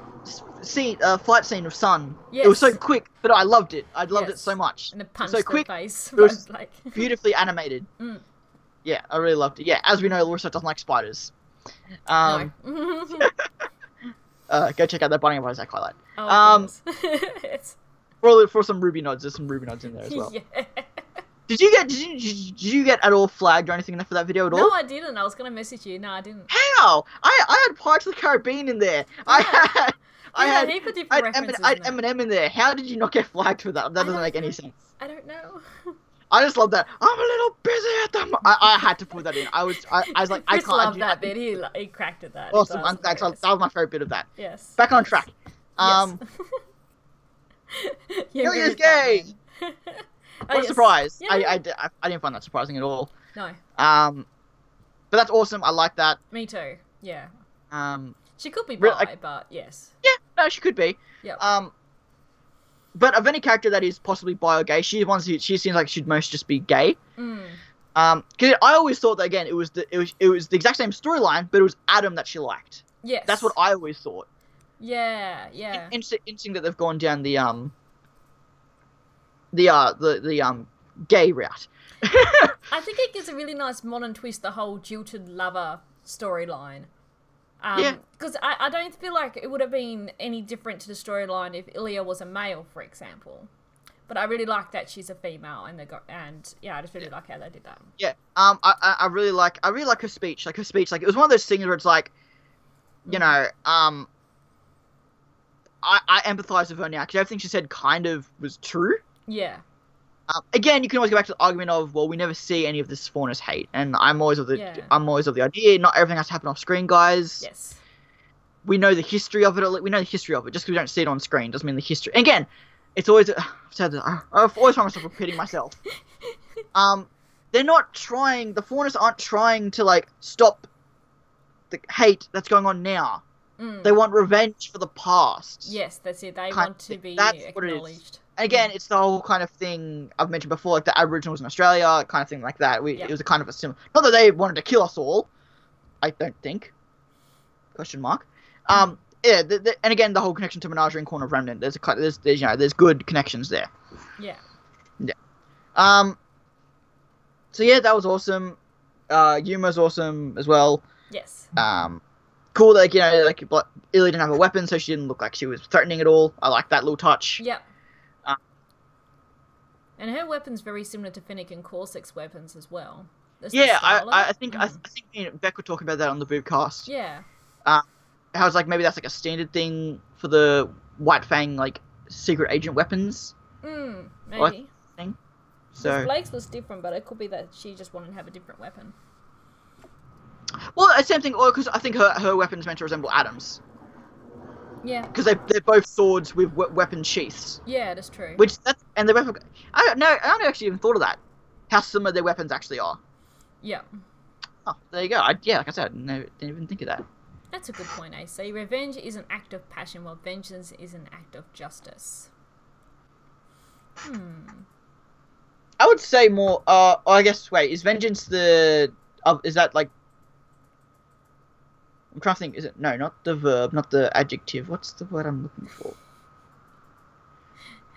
fight scene of Sun. Yes. It was so quick, but I loved it. I loved it so much. And the punch so quick, face. It was like... beautifully animated. Mm. Yeah, I really loved it. Yeah, as we know, Larissa doesn't like spiders. No. Go check out that Binding of Isaac highlight. Oh, For some RWBY nods, there's some RWBY nods in there as well. Yeah. Did you get at all flagged or anything for that video at all? No, I didn't. I was gonna message you. No, I didn't. How? I had Pirates of the Caribbean in there. Yeah. I had Eminem in there. How did you not get flagged for that? That doesn't make any sense. I don't know. I just love that. I'm a little busy at the. I had to put that in. I was like, I can't. Love that bit. He cracked at that. Awesome. That was my favorite bit of that. Yes. Back on track. Yes. Ilya's gay. What a surprise! Yeah. I didn't find that surprising at all. No. But that's awesome. I like that. Me too. Yeah. She could be Really, bi, but yes. Yeah, no, she could be. Yeah. But of any character that is possibly bi or gay, she seems like she'd most just be gay. Mm. Because I always thought that again, it was the exact same storyline, but it was Adam that she liked. Yes. That's what I always thought. Yeah. Interesting that they've gone down the gay route. I think it gives a really nice modern twist, the whole jilted lover storyline. Because I don't feel like it would have been any different to the storyline if Ilya was a male, for example. But I really like that she's a female, and I just really like how they did that. Yeah. I really like her speech. Like it was one of those things where it's like, you know, I empathize with her now because everything she said kind of was true. Yeah. Again, you can always go back to the argument of, well, we never see any of this spawn as hate, and I'm always of the idea not everything has to happen off screen, guys. Yes. We know the history of it. We know the history of it. Just because we don't see it on screen doesn't mean the history. And again, it's always I've always found myself repeating myself. They're not trying. The faunus aren't trying to like stop the hate that's going on now. Mm. They want revenge for the past. Yes, that's it. They want to be acknowledged. Again, it's the whole kind of thing I've mentioned before, like the Aboriginals in Australia, kind of thing like that. It was a kind of a similar. Not that they wanted to kill us all, I don't think. Question mark. And again, the whole connection to Menagerie and Corner of Remnant. There's good connections there. Yeah. Yeah. So yeah, that was awesome. Yuma's awesome as well. Yes. Cool that Ilya didn't have a weapon, so she didn't look like she was threatening at all. I like that little touch. Yep. And her weapon's very similar to Finnick and Corsair's weapons as well. I think me and Beck were talking about that on the Boobcast. Yeah. How it's like maybe that's like a standard thing for the White Fang like secret agent weapons. Maybe. Thing. So Blake's was different, but it could be that she just wanted to have a different weapon. Well, the same thing, because I think her weapon's meant to resemble Adam's. Yeah. Because they're both swords with weapon sheaths. Yeah, that's true. And the weapon. I don't actually even thought of that. How similar their weapons actually are. Yeah. Oh, there you go. Like I said, I didn't even think of that. That's a good point, AC. Revenge is an act of passion, while vengeance is an act of justice. I would say more. I guess. Wait, is vengeance the? Is that like? I'm trying to think. Is it no? Not the verb. Not the adjective. What's the word I'm looking for?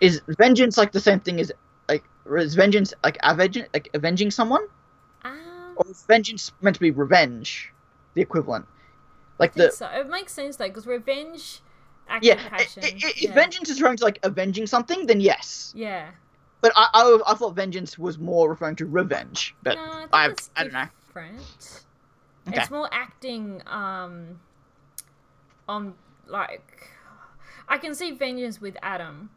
Is vengeance like the same thing as like? Is vengeance like avenging someone? Or is vengeance meant to be revenge? The equivalent. Like I think so. It makes sense though, because revenge, act of passion. If vengeance is referring to like avenging something, then yes. Yeah. But I thought vengeance was more referring to revenge. But no, I don't know. Different. Okay. It's more acting on like I can see vengeance with Adam,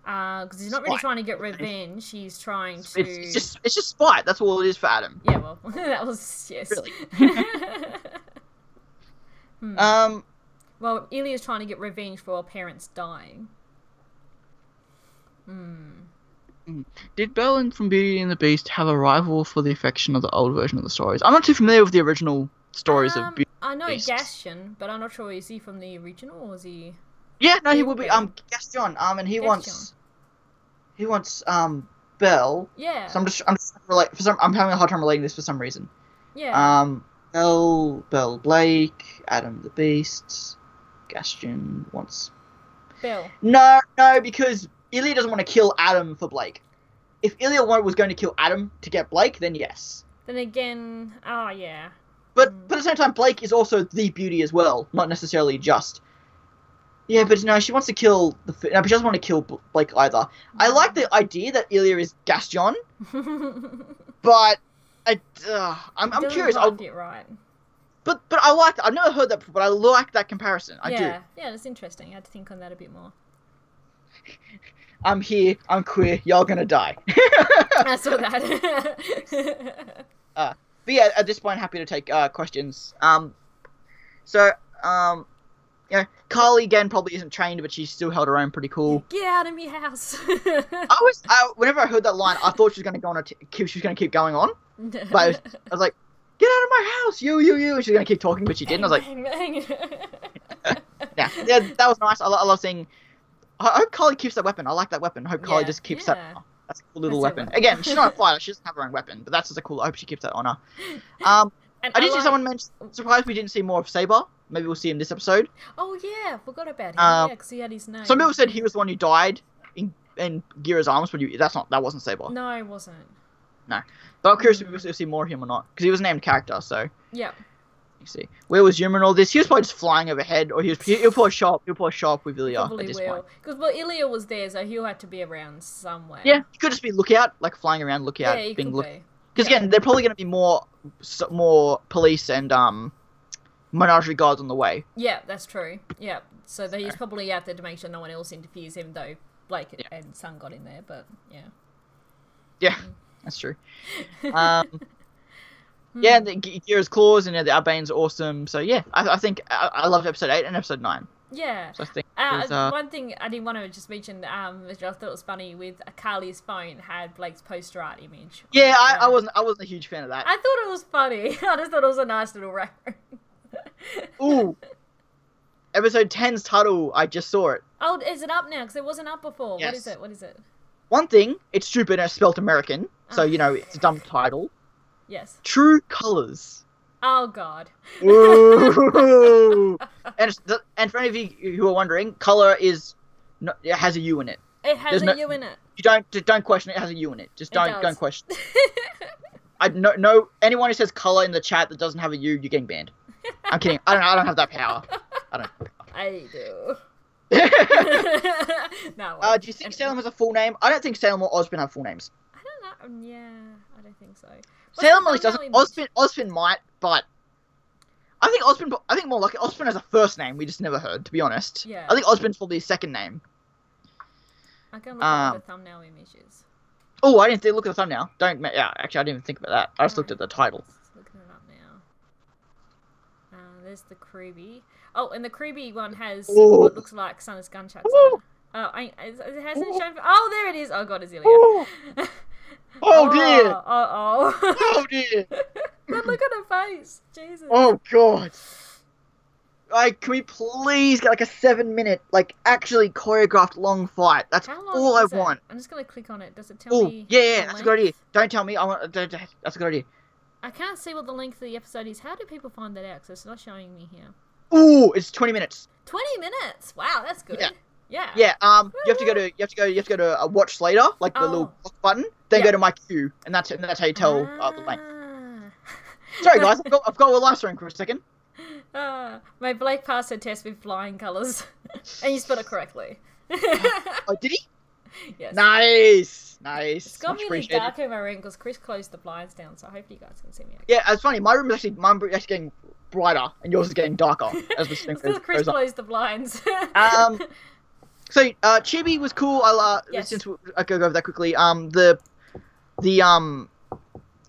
Because he's not really Spite. trying to get revenge. He's trying to. It's just spite. That's all it is for Adam. Yeah, well, that was yes. Really. Well, Ilya's trying to get revenge for her parents dying. Did Belle from Beauty and the Beast have a rival for the affection of the old version of the stories? I'm not too familiar with the original stories of Beauty I know and the Beast. Gaston, but I'm not sure. Is he from the original or is he? Yeah, no, he will be. Gaston. And he wants Belle. Yeah. So I'm just relate. I'm having a hard time relating this for some reason. Yeah. Belle Blake, Adam the Beast, Gaston wants. Belle. No, because Ilya doesn't want to kill Adam for Blake. If Ilya was going to kill Adam to get Blake, then yes. Then again, oh yeah. But at the same time, Blake is also the beauty as well, not necessarily just. Yeah, but no, she wants to kill but she doesn't want to kill Blake either. I like the idea that Ilya is Gaston, but I'm curious. I'll get right. But I like that. I've never heard that before, but I like that comparison. I do. Yeah, that's interesting. I had to think on that a bit more. I'm here. I'm queer. Y'all gonna die. I saw that. But yeah, at this point, happy to take questions. Carly again probably isn't trained, but she still held her own pretty cool. Get out of my house. Whenever I heard that line, I thought she was going to go on she was going to keep going on. But I was like, get out of my house, you. And she's going to keep talking, but she didn't. I was like, yeah, that was nice. I love seeing. I hope Carly keeps that weapon. I like that weapon. I hope Carly just keeps that. Oh, that's a cool little weapon. Again, she's not a fighter. She doesn't have her own weapon, but that's just a cool. I hope she keeps that on her. I did see someone mention. Surprised we didn't see more of Saber. Maybe we'll see him this episode. Oh yeah, forgot about him. Yeah, because he had his name. Some people said he was the one who died in Gira's arms, but that wasn't Saber. No, it wasn't. No, but I'm curious if we'll see more of him or not, because he was a named character. So yeah. You see, where was Yuma and all this? He was probably just flying overhead, or he'll probably show up with Ilya at this point. Because Ilya was there, so he'll have to be around somewhere. Yeah, he could just be lookout, like flying around lookout, Yeah, he being could be. Because again, they're probably going to be more police and menagerie guards on the way. Yeah, that's true. Yeah, so he's probably out there to make sure no one else interferes, even though Blake and Sun got in there. But yeah. Yeah, that's true. Yeah, the Gira's claws and the Arbane's awesome. So yeah, I think I loved episode 8 and episode 9. Yeah. So I think one thing I didn't want to just mention, which I thought was funny, with Carly's phone had Blake's poster art image. Yeah, I wasn't a huge fan of that. I thought it was funny. I just thought it was a nice little reference. Ooh. Episode 10's title, I just saw it. Oh, is it up now? Because it wasn't up before. Yes. What is it? One thing, it's stupid and it's spelt American, so it's a dumb title. Yes. True Colors. Oh God. Ooh. and for any of you who are wondering, color it has a U in it. It has a U in it. You don't question it. It has a U in it. Just don't question it. No anyone who says color in the chat that doesn't have a U, you're getting banned. I'm kidding. I don't have that power. I don't. I do. No. Do you think Salem has a full name? I don't think Salem or Osborne have full names. I don't know. Yeah, I don't think so. Salem at least doesn't. Osborne might, but I think more likely Osborne has a first name we just never heard. To be honest, yeah. I think Osborne's probably his second name. I can look at the thumbnail images. Oh, I didn't look at the thumbnail. Actually, I didn't even think about that. I just looked at the title. Looking it up now. There's the RWBY. Oh, and the RWBY one has what looks like Sun's gunshots. Oh, it hasn't shown. Oh, there it is. Oh God, Azealia. Oh dear. Oh dear. But look at her face. Jesus. Oh God. Can we please get like a 7-minute, actually choreographed long fight? That's all I want. I'm just gonna click on it. Does it tell me? Yeah, that's a good idea. Don't tell me. That's a good idea. I can't see what the length of the episode is. How do people find that out? Because it's not showing me here. Ooh, it's 20 minutes. 20 minutes. Wow, that's good. Yeah. Yeah. You have to go to watch later, the little block button. Then go to my queue, and that's how you tell the length. Sorry guys, I've got a live stream for a second. My Blake passed her test with flying colours, and you spelled it correctly. Oh, did he? Yes. Nice. It's got really dark in my room because Chris closed the blinds down, so I hope you guys can see me. Okay. Yeah, it's funny. My room is actually getting brighter, and yours is getting darker as the stream goes up. Chris closed the blinds. So Chibi was cool. Yes. Since I go over that quickly. The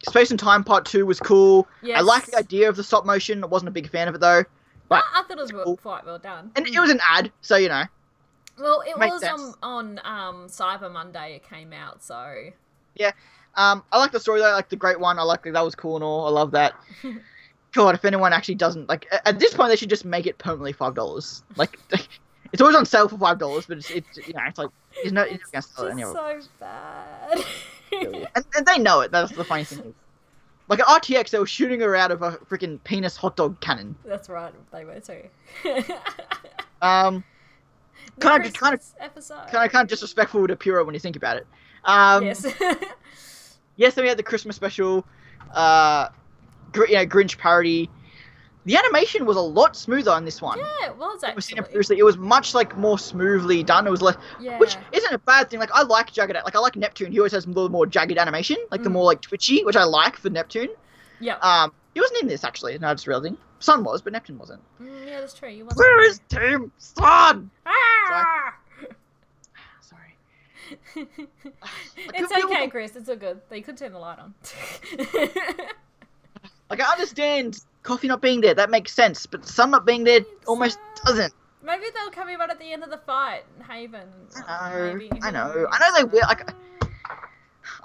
Space and Time Part 2 was cool. Yes. I like the idea of the stop motion. I wasn't a big fan of it though. But I thought it was cool. quite well done. And it was an ad, so you know. Well, it Makes was sense. on Cyber Monday. It came out, so Yeah. I like the story though. I like the Great One. I like that was cool and all. I love that. God, if anyone actually doesn't like, at this point they should just make it permanently $5. Like, it's always on sale for $5, but it's you know it's like it's not gonna sell it anyway. so bad. And they know it. That's the funny thing. Like at RTX, they were shooting her out of a freaking penis hot dog cannon. That's right, they were too. Kind of disrespectful to Puro when you think about it. Yes. Yes, then we had the Christmas special, Grinch parody. The animation was a lot smoother on this one. Yeah, it was actually. It was much like more smoothly done. It was less, Yeah. which isn't a bad thing. Like I like jagged, like I like Neptune. He always has a little more jagged animation, like the more like twitchy, which I like for Neptune. Yeah. He wasn't in this actually. No, just realizing. Sun was, but Neptune wasn't. Yeah, that's true. You wasn't. Where is Team Sun? Ah! Sorry. It's okay, Chris. It's all good. They could turn the light on. Like I understand Coffee not being there. That makes sense, but Sun not being there almost doesn't. Maybe they'll come in right at the end of the fight, Haven. I know they will. Like,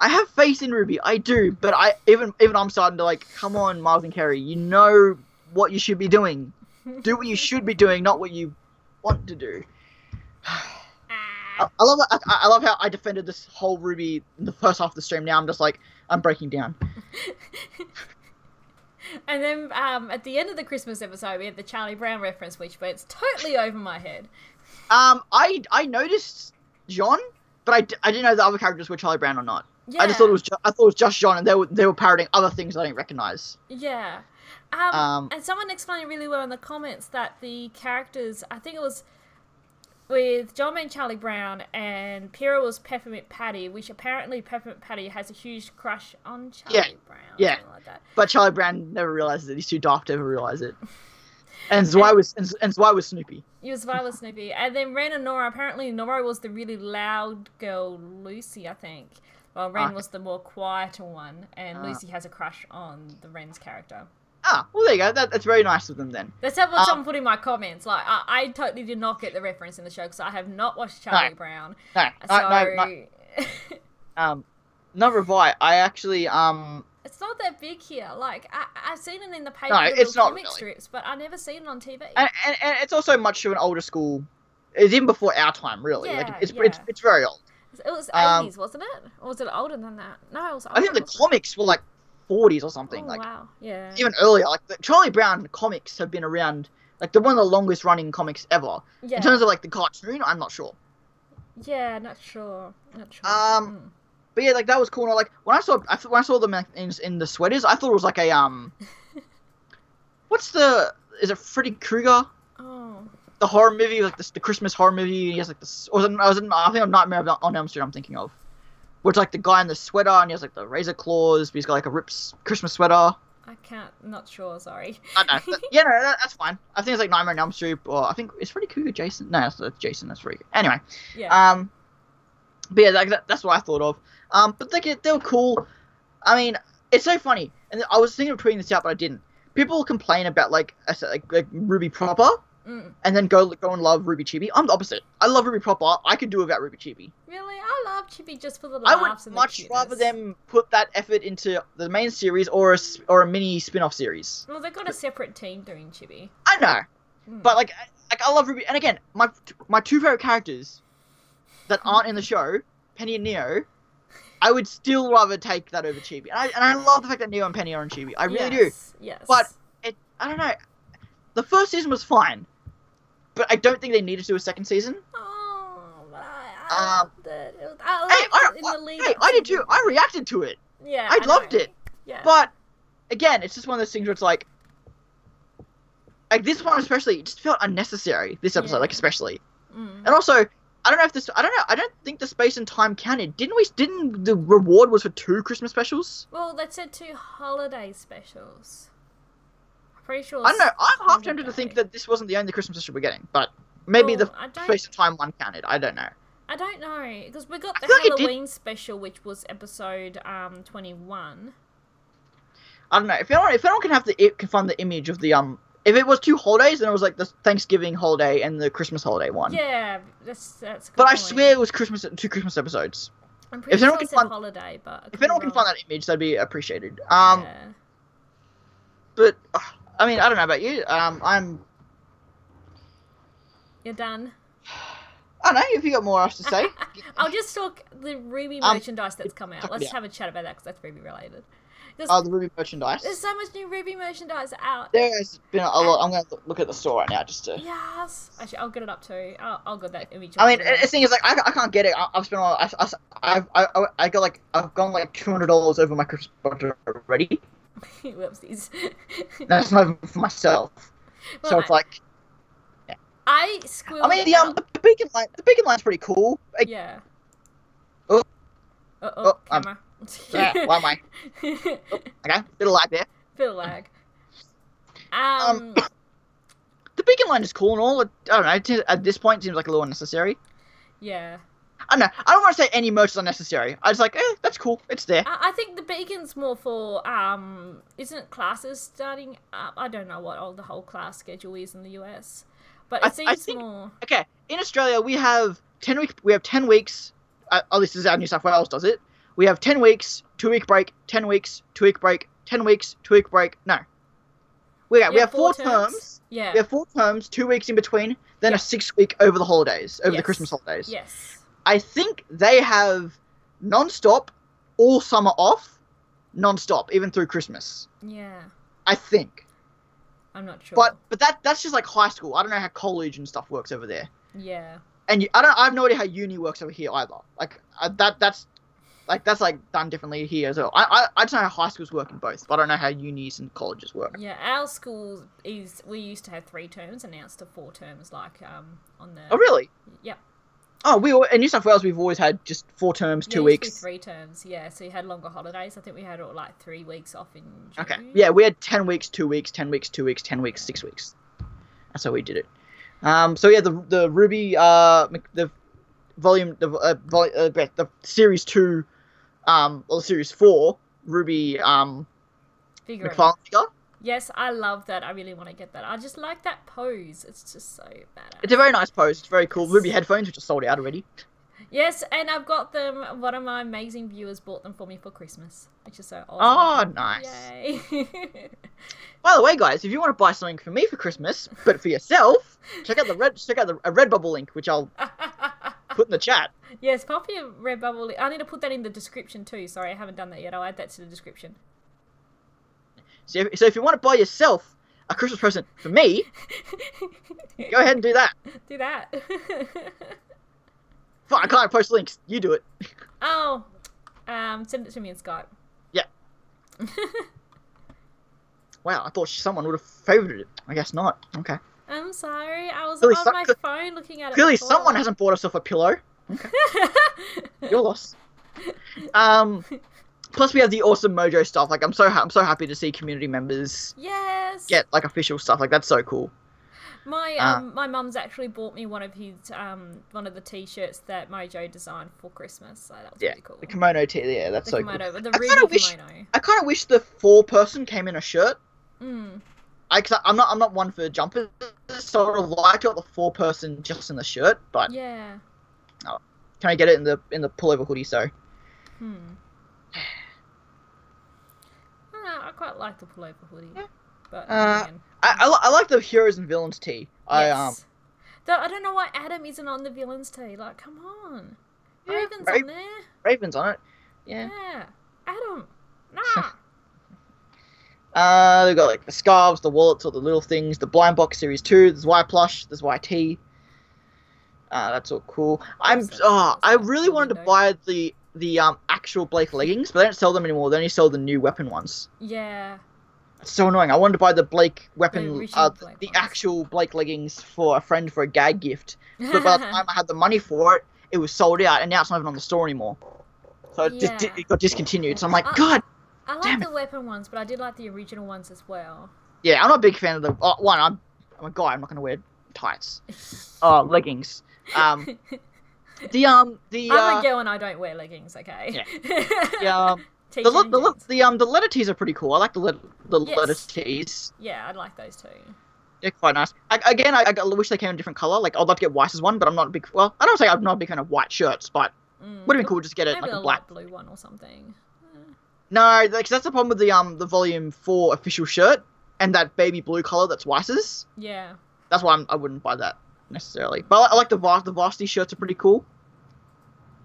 I have faith in RWBY. I do, but even I'm starting to like, come on, Miles and Kerry. You know what you should be doing. Do what you should be doing, not what you want to do. I love that. I love how I defended this whole RWBY in the first half of the stream. Now I'm just like, I'm breaking down. And then at the end of the Christmas episode, we had the Charlie Brown reference, which went totally over my head. I noticed John, but I didn't know the other characters were Charlie Brown or not. Yeah. I just thought it was just John, and they were parodying other things I didn't recognize. Yeah. And someone explained really well in the comments that the characters, I think it was with John being Charlie Brown and Pyrrha was Peppermint Patty, which apparently Peppermint Patty has a huge crush on Charlie Brown. Yeah. Something like that. But Charlie Brown never realizes it. He's too daft to ever realize it. And Zwei was Snoopy. Zwei was Snoopy. And then Ren and Nora, apparently Nora was the really loud girl, Lucy, I think. Well, Ren was the more quieter one, and Lucy has a crush on the Ren's character. Well, there you go. That's very nice of them then. That's what someone put in my comments. Like, I totally did not get the reference in the show because I have not watched Charlie Brown. No. Not RWBY. I actually It's not that big here. Like, I've seen it in the paper, No, it's not comic really. strips, but I never seen it on TV. and it's also much of an older school. It's even before our time, really. Yeah, like it's very old. It was 80s, wasn't it? Or was it older than that? No, it was older. I think the comics were like 40s or something. Oh, like wow. Yeah. even earlier. Like the Charlie Brown comics have been around. Like they're one of the longest running comics ever. Yeah. In terms of like the cartoon, I'm not sure. Yeah, not sure. But yeah, like that was cool. And, like when I saw them in the sweaters, I thought it was like a is it Freddy Krueger? Oh. The horror movie, like the Christmas horror movie. He has like this, I think Nightmare on Elm Street. I'm thinking of, where it's like the guy in the sweater and he has like the razor claws, but he's got like a rips Christmas sweater. Not sure, sorry. I don't know. That's fine. I think it's like Nightmare on Elm Street, or I think it's Freddy Krueger, Jason. No, that's Jason. That's Freddy. Anyway. Yeah. But yeah, that's what I thought of. But they were cool. I mean, it's so funny, and I was thinking of tweeting this out, but I didn't. People complain about like RWBY proper. And then go and love RWBY Chibi. I'm the opposite. I love RWBY proper. I could do without RWBY Chibi. Really? I love Chibi just for the laughs I would and much the rather cuteness. them put that effort into the main series or a mini spin-off series. Well, they've got a separate team doing Chibi. I know. But like I love RWBY. And again, my two favorite characters that aren't in the show, Penny and Neo, I would still rather take that over Chibi. And I love the fact that Neo and Penny are in Chibi. I really do. Yes. But I don't know. The first season was fine. But I don't think they needed to do a second season. Oh, but I loved it. I loved it in the lead up I to did too. the- I reacted to it. Yeah, I loved know. it. Yeah. But again, it's just one of those things where it's like this one especially, it just felt unnecessary. This episode, Yeah. like especially, and also I don't think the space and time counted. Didn't the reward was for 2 Christmas specials? Well, they said 2 holiday specials. I'm pretty sure. I don't know. I'm half tempted to holiday. think that this wasn't the only Christmas special we're getting, but Maybe Well, the Space and Time one counted. I don't know. I don't know, because we got the feel like it did- Halloween special, which was episode 21. I don't know. If anyone can find the image of the if it was 2 holidays, then it was like the Thanksgiving holiday and the Christmas holiday one. Yeah, that's a good But I point. swear it was 2 Christmas episodes. I'm pretty if sure anyone it can said find- holiday, but If anyone can find that image, that'd be appreciated. Yeah. But I mean, I don't know about you. You're done. I don't know if you got more else to say. I'll just talk the RWBY merchandise that's come out. Let's have a chat about that, because that's RWBY related. The RWBY merchandise. There's so much new RWBY merchandise out. There's been a lot. I'm going to look at the store right now just to... Yes. Actually, I'll get it up too. I'll get that image. I mean, the thing is, like, I can't get it. I've spent all... I've gone like $200 over my Christmas budget already. Whoopsies. That's not even for myself. Well, So it's like... I squealed. I mean, out. the beacon line's pretty cool. Like, Yeah. Oh. Camera. why am I? Oh, okay, bit of lag there. Bit of lag. The beacon line is cool and all. I don't know. At this point, it seems like a little unnecessary. Yeah. I don't know. I don't want to say any merch is unnecessary. I was like, that's cool. It's there. I think the beacon's more for isn't classes starting up? I don't know what all the whole class schedule is in the US, but it seems more. Okay, in Australia we have 10 weeks. We have 10 weeks. At least this is how New South Wales does it. We have 10 weeks, 2-week break, 10 weeks, 2-week break, 10 weeks, 2-week break. No. We have 4 terms. Yeah. We have 4 terms, 2 weeks in between, then a 6-week over the holidays, over the Christmas holidays. Yes. I think they have non-stop, all summer off, non-stop, even through Christmas. Yeah. I think. I'm not sure. But that's just like high school. I don't know how college and stuff works over there. Yeah. And I have no idea how uni works over here either. Like that's done differently here as well. I just know how high schools work in both, but I don't know how unis and colleges work. Yeah, our school we used to have 3 terms, and now it's to 4 terms, like on the. Oh really? Yep. Oh, in New South Wales we've always had just 4 terms, 2 weeks. Used to be 3 terms, yeah. So you had longer holidays. I think we had like 3 weeks off in June. Okay. Yeah, we had 10 weeks, 2 weeks, 10 weeks, 2 weeks, 10 weeks, 6 weeks. That's how we did it. So yeah, the RWBY the volume the series 2 or the series 4 RWBY figure. McFarlane figure. Yes, I love that. I really want to get that. I just like that pose. It's just so badass. It's a very nice pose. It's very cool. RWBY headphones, which are sold out already. Yes, and I've got them. One of my amazing viewers bought them for me for Christmas, which is so awesome. Oh, nice. Yay. By the way, guys, if you want to buy something for me for Christmas, but for yourself, check out a Redbubble link, which I'll put in the chat. Yes, pop your Redbubble link. I need to put that in the description too. Sorry, I haven't done that yet. I'll add that to the description. So if you want to buy yourself a Christmas present for me, go ahead and do that. Do that. Fuck, I can't post links. You do it. Oh, send it to me in Skype. Yeah. Wow, I thought someone would have favorited it. I guess not. Okay. I'm sorry. I was Clearly on my phone looking at it. Clearly, before. someone hasn't bought herself a pillow. Okay. Your loss. Plus, we have the awesome Mojo stuff. Like, I'm so happy to see community members get like official stuff. Like, that's so cool. My mum's actually bought me one of the t-shirts that Mojo designed for Christmas. So that was really cool. The kimono tee. Yeah, that's so kimono, cool. The RWBY kimono. I kind of wish the 4-person came in a shirt. Mm. I'm not one for jumpers, so I would have liked it the 4-person just in the shirt, but yeah. Oh, can I get it in the pullover hoodie? So. I quite like the pullover hoodie, but I like the heroes and villains tee. Yes. Though I don't know why Adam isn't on the villains tee. Like, come on, Raven's on there. Raven's on it. Yeah. Yeah, Adam. They've got like the scarves, the wallets, all the little things. The blind box series 2. There's Y plush. There's YT. That's all cool. I really wanted to buy the actual Blake leggings, but they don't sell them anymore. They only sell the new weapon ones. Yeah. It's so annoying. I wanted to buy the Blake weapon, the actual Blake leggings for a friend for a gag gift. But by the time I had the money for it, it was sold out, and now it's not even on the store anymore. So it got discontinued. So I'm like, God. I like the weapon ones, but I did like the original ones as well. Yeah, I'm not a big fan of the one. I'm a guy. I'm not gonna wear tights. Oh, leggings. I'm a girl and I don't wear leggings. Okay. Yeah. The letter tees are pretty cool. I like the letter tees. Yeah, I like those too. They're quite nice. I wish they came in a different color. Like, I'd love to get Weiss's one, but I'm not a big. Well, I don't say I'm not a big fan of white shirts, but would have been cool just to get it like a black blue one or something. No, like, that's the problem with the Volume 4 official shirt and that baby blue color that's Weiss's. Yeah. That's why I wouldn't buy that necessarily. But I like the varsity shirts are pretty cool.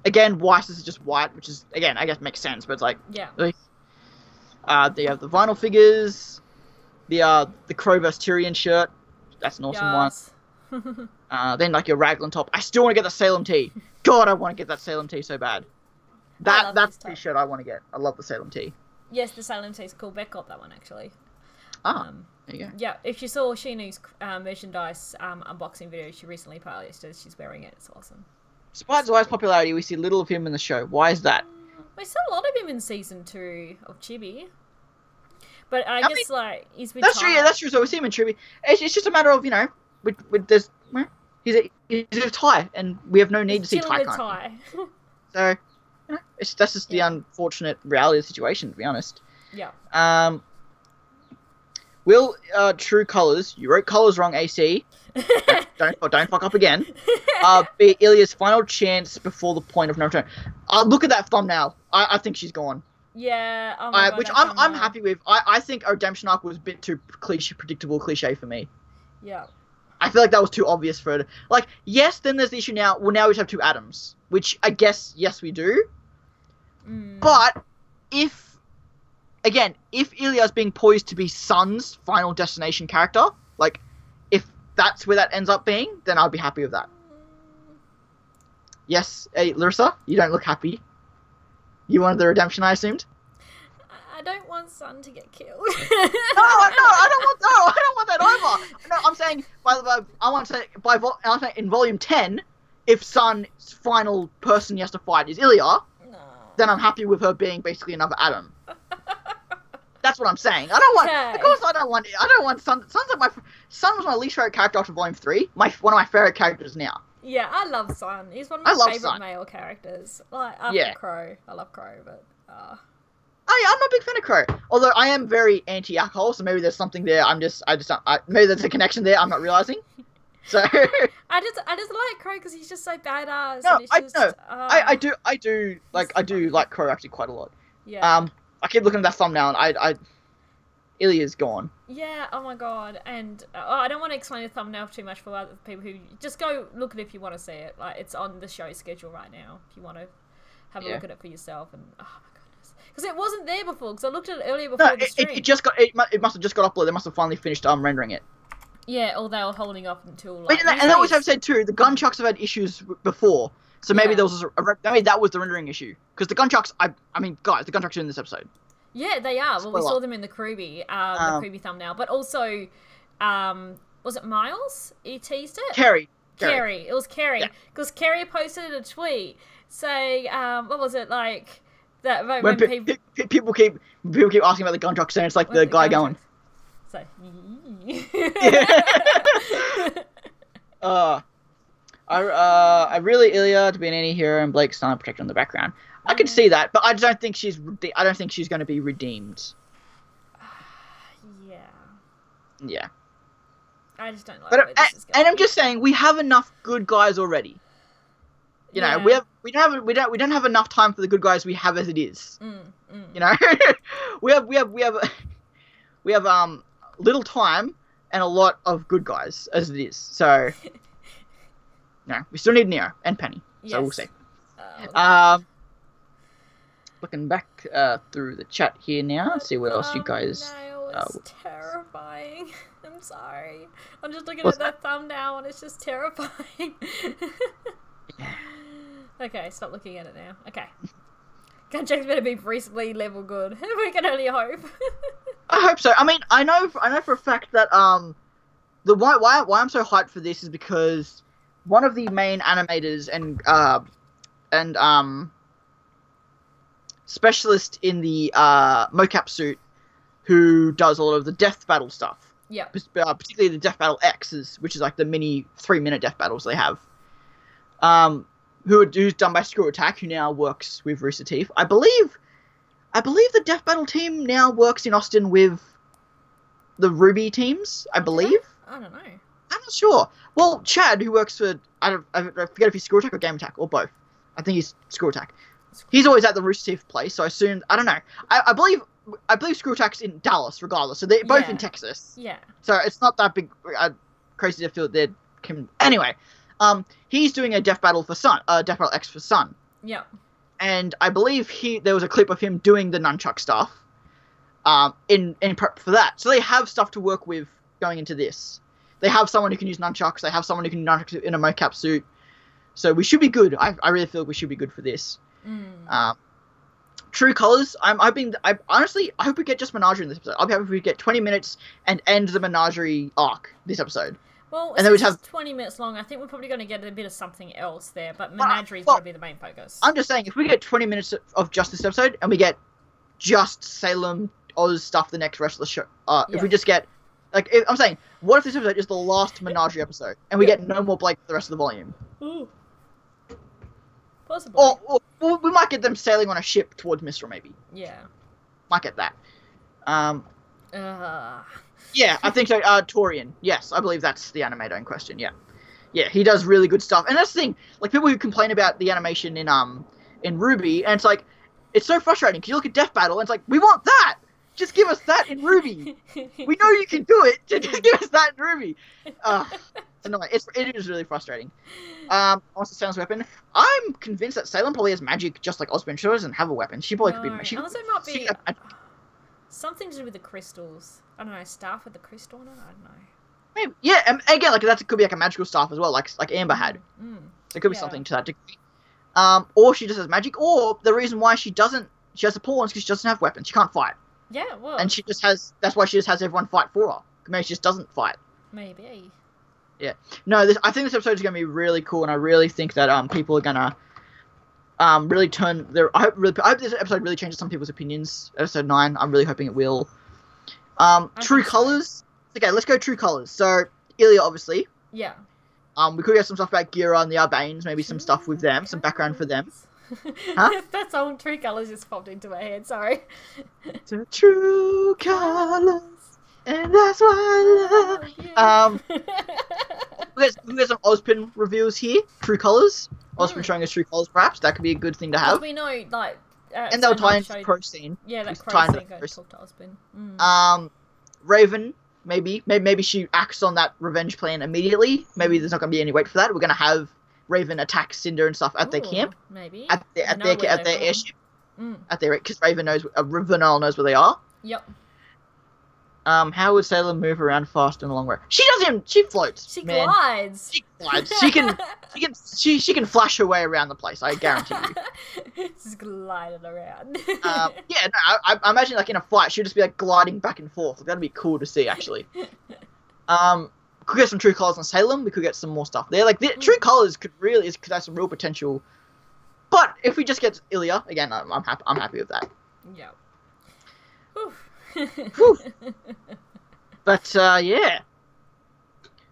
Again, Weiss's is just white, which is, again, I guess makes sense, but it's like... Yeah. They have the vinyl figures, the Crow vs. Tyrion shirt. That's an awesome one. Then, like, your Raglan top. I still want to get the Salem tee. God, I want to get that Salem tee so bad. That's the shirt I want to get. I love the Salem tee. Yes, the Salem tee's cool. Beck got that one, actually. There you go. Yeah, if you saw Shinu's merchandise unboxing video she recently posted, she's wearing it. It's awesome. Despite Zwei's popularity, we see little of him in the show. Why is that? We saw a lot of him in season 2 of Chibi. But I guess, like, he's been That's true, yeah, that's true. So we see him in Chibi. It's just a matter of, he's a Thai, and we have no need to see Thai. So, that's just the unfortunate reality of the situation, to be honest. Yeah. Will True Colors, you wrote Colors wrong, AC. don't fuck up again. Be Ilya's final chance before the point of no return. Look at that thumbnail. I think she's gone. Yeah. Oh my God, which I'm happy with. I think a redemption arc was a bit too predictable cliche for me. Yeah. I feel like that was too obvious for her. Like, yes, then there's the issue now. Well, now we have two Adams, which I guess, yes, we do. But if Ilya's being poised to be Sun's final destination character, like, if that's where that ends up being, then I'll be happy with that. Yes, hey, Larissa, you don't look happy. You wanted the redemption, I assumed? I don't want Sun to get killed. I don't want that either. No, I'm saying in Volume 10, if Sun's final person he has to fight is Ilya, then I'm happy with her being basically another Adam. That's what I'm saying. I don't want. Okay. Of course, I don't want Sun. Sun was my least favorite character after Volume 3. One of my favorite characters now. Yeah, I love Sun. He's one of my favorite male characters. Like after Crow, I love Crow, but. I'm not a big fan of Crow. Although I am very anti-alcohol, so maybe there's something there. Maybe there's a connection there. I'm not realizing. So. I just like Crow because he's just so badass. No, and I do like Crow actually quite a lot. Yeah. I keep looking at that thumbnail and Ilya's gone. Yeah, oh my God. And I don't want to explain the thumbnail too much for other people who just go look at it if you want to see it. Like, it's on the show schedule right now if you want to have a look at it for yourself. And oh my goodness, because it wasn't there before. Because I looked at it earlier before the stream. It must have just got uploaded. They must have finally finished rendering it. Yeah, or they were holding up until. Like, and they always have said too. The gunchucks have had issues before. So maybe maybe that was the rendering issue. Because the gunchucks, I mean, guys, the gunchucks are in this episode. Yeah, they are. Well, we saw them in the RWBY, the RWBY thumbnail. But also, was it Miles? He teased it? Kerry. It was Kerry. Because Kerry posted a tweet saying, what was it, like, that when people keep asking about the gunchucks, and it's like the guy going. So, I really Ilya to be an anti-hero and Blake Stein protector in the background. I can see that, but I don't think she's going to be redeemed. Yeah. I just don't like where this is going. And I'm just saying, we have enough good guys already. You know, we don't have enough time for the good guys we have as it is. You know, we have little time and a lot of good guys as it is. So, no, we still need Neo and Penny. So we'll see. Looking back through the chat here now, see what else you guys. It's terrifying. I'm sorry. I'm just looking at that thumbnail and it's just terrifying. Okay, stop looking at it now. Okay. Gunchuck's better be reasonably level good. We can only hope. I hope so. I mean, I know for a fact that the why I'm so hyped for this is because one of the main animators and specialist in the mocap suit who does a lot of the death battle stuff Yeah. Particularly the Death Battle X's, which is like the mini 3-minute death battles they have. Who's done by Screw Attack, who now works with Rooster Teeth. I believe the Death Battle team now works in Austin with the RWBY teams, I believe. I don't know. I'm not sure. Well, Chad, who works for, I forget if he's Screw Attack or Game Attack, or both. I think he's Screw Attack. He's always at the Rooster Teeth place, so I assume, I don't know. I believe Screw Attack's in Dallas, regardless, so they're both in Texas. Yeah. So it's not that big, crazy to feel that anyway, he's doing a Death Battle for Sun, Death Battle X for Sun. Yeah. And I believe there was a clip of him doing the nunchuck stuff, in prep for that. So they have stuff to work with going into this. They have someone who can use nunchucks. They have someone who can use nunchucks in a mocap suit. So we should be good. I really feel like we should be good for this. True Colors. Honestly, I hope we get just Menagerie in this episode. I'll be happy if we get 20 minutes and end the Menagerie arc this episode. Well, and then we'd have 20 minutes long. I think we're probably going to get a bit of something else there, but Menagerie's going to be the main focus. I'm just saying, if we get 20 minutes of just this episode and we get just Salem Oz stuff the rest of the show, if we just get, I'm saying, what if this episode is the last Menagerie episode and we get no more Blake for the rest of the volume? Ooh. Possibly. Or we might get them sailing on a ship towards Mistral, maybe. Yeah. Might get that. Yeah, I think so. Torian. Yes, I believe that's the animator in question. Yeah. Yeah, he does really good stuff. And that's the thing. Like, people who complain about the animation in RWBY, and it's like, it's so frustrating, because you look at Death Battle, and it's like, we want that! Just give us that in RWBY! We know you can do it! Just give us that in RWBY! It's annoying. It is really frustrating. Also, Salem's weapon. I'm convinced that Salem probably has magic just like Osborne. She doesn't have a weapon. She probably could be... She also might be... something to do with the crystals. I don't know, staff with the crystal on it? I don't know. Maybe. Yeah, and again, like, that could be like a magical staff as well, like Amber had. So it could be something to that degree. Or she just has magic, or the reason why she has a pawn is because she doesn't have weapons. She can't fight. Yeah, well. And that's why she just has everyone fight for her. Maybe she just doesn't fight. Maybe. Yeah. No, I think this episode is going to be really cool, and I really think that people are going to really turn their... I hope this episode really changes some people's opinions. Episode 9, I'm really hoping it will. True Colors. Okay, let's go True Colors. So, Ilya, obviously. Yeah. We could get some stuff about Gira and the Arbanes, maybe some stuff with them, some background for them. Huh? That song, True Colors, just popped into my head, sorry. The True Colors, and that's why I love you. We got some Ozpin reveals here. True Colors. Ozpin showing us True Colors, perhaps. That could be a good thing to have. We know, like... and they'll tie into the Crow scene. Yeah, that Crow scene, go talk to Ozpin. Raven, maybe she acts on that revenge plan immediately. Maybe there's not going to be any wait for that. We're going to have Raven attack Cinder and stuff at their camp. Maybe. At their airship. Because Raven knows... Vernal knows where they are. Yep. How would Salem move around fast in the long way? She doesn't. She floats. She glides. She glides. She can flash her way around the place. I guarantee you. Just gliding around. I imagine like in a fight, she'd just be like gliding back and forth. Like, that'd be cool to see, actually. Could get some True Colors on Salem. We could get some more stuff there. Like True Colors could have some real potential. But if we just get Ilya again, I'm happy with that. Yeah. But yeah,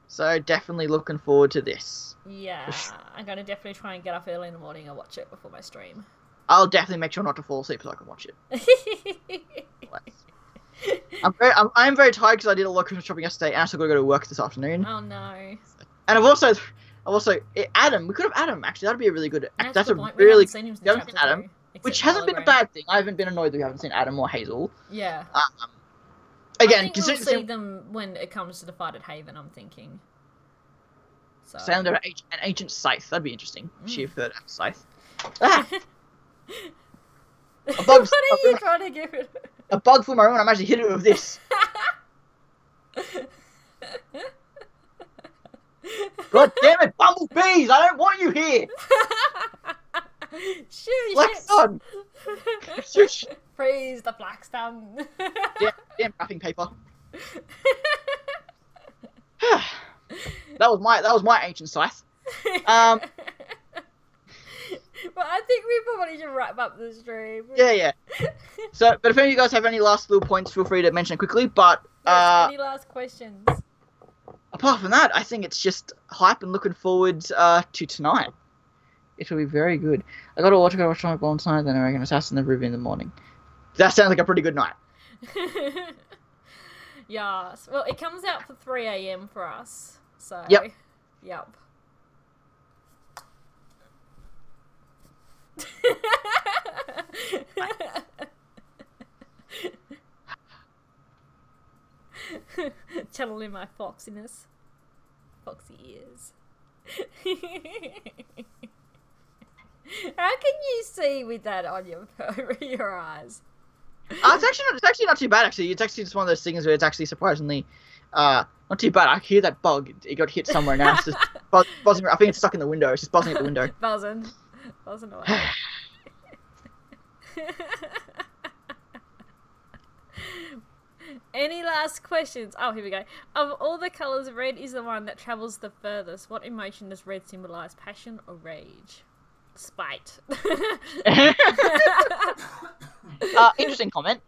so definitely looking forward to this. Yeah, I'm gonna definitely try and get up early in the morning and watch it before my stream. I'll definitely make sure not to fall asleep so I can watch it. I'm very tired because I did a lot of Christmas shopping yesterday and I still got to go to work this afternoon. Oh no. And I've also Adam. We could have Adam, actually. That'd be a really good... That's a really... We haven't seen him since seen Adam. Which hasn't been a bad thing. I haven't been annoyed that we haven't seen Adam or Hazel. Yeah. Again, I think we'll see them when it comes to the fight at Haven, I'm thinking. So. Sound an ancient scythe. That'd be interesting. She heard of scythe. Ah! What are you trying to give it? A bug flew my room and I'm actually hit it with this. God damn it, bumblebees! I don't want you here! Black sun! Freeze the black sun! Damn wrapping paper. That was my ancient scythe. Well, I think we probably should wrap up the stream. Yeah. So, but if any of you guys have any last little points, feel free to mention it quickly. But Any last questions? Apart from that, I think it's just hype and looking forward to tonight. It will be very good. I got to watch my ball tonight, then I reckon Assassin of RWBY in the morning. That sounds like a pretty good night. Yes. Well, it comes out for 3 a.m. for us. So. Yep. Yep. Channeling my foxiness. Foxy ears. How can you see with that on your eyes? It's actually not too bad. Actually, it's actually just one of those things where it's actually surprisingly not too bad. I hear that bug. It got hit somewhere now. It's just buzzing. I think it's stuck in the window. It's just buzzing at the window. Buzzing away. Any last questions? Oh, here we go. Of all the colours, red is the one that travels the furthest. What emotion does red symbolise? Passion or rage? Spite. Interesting comment.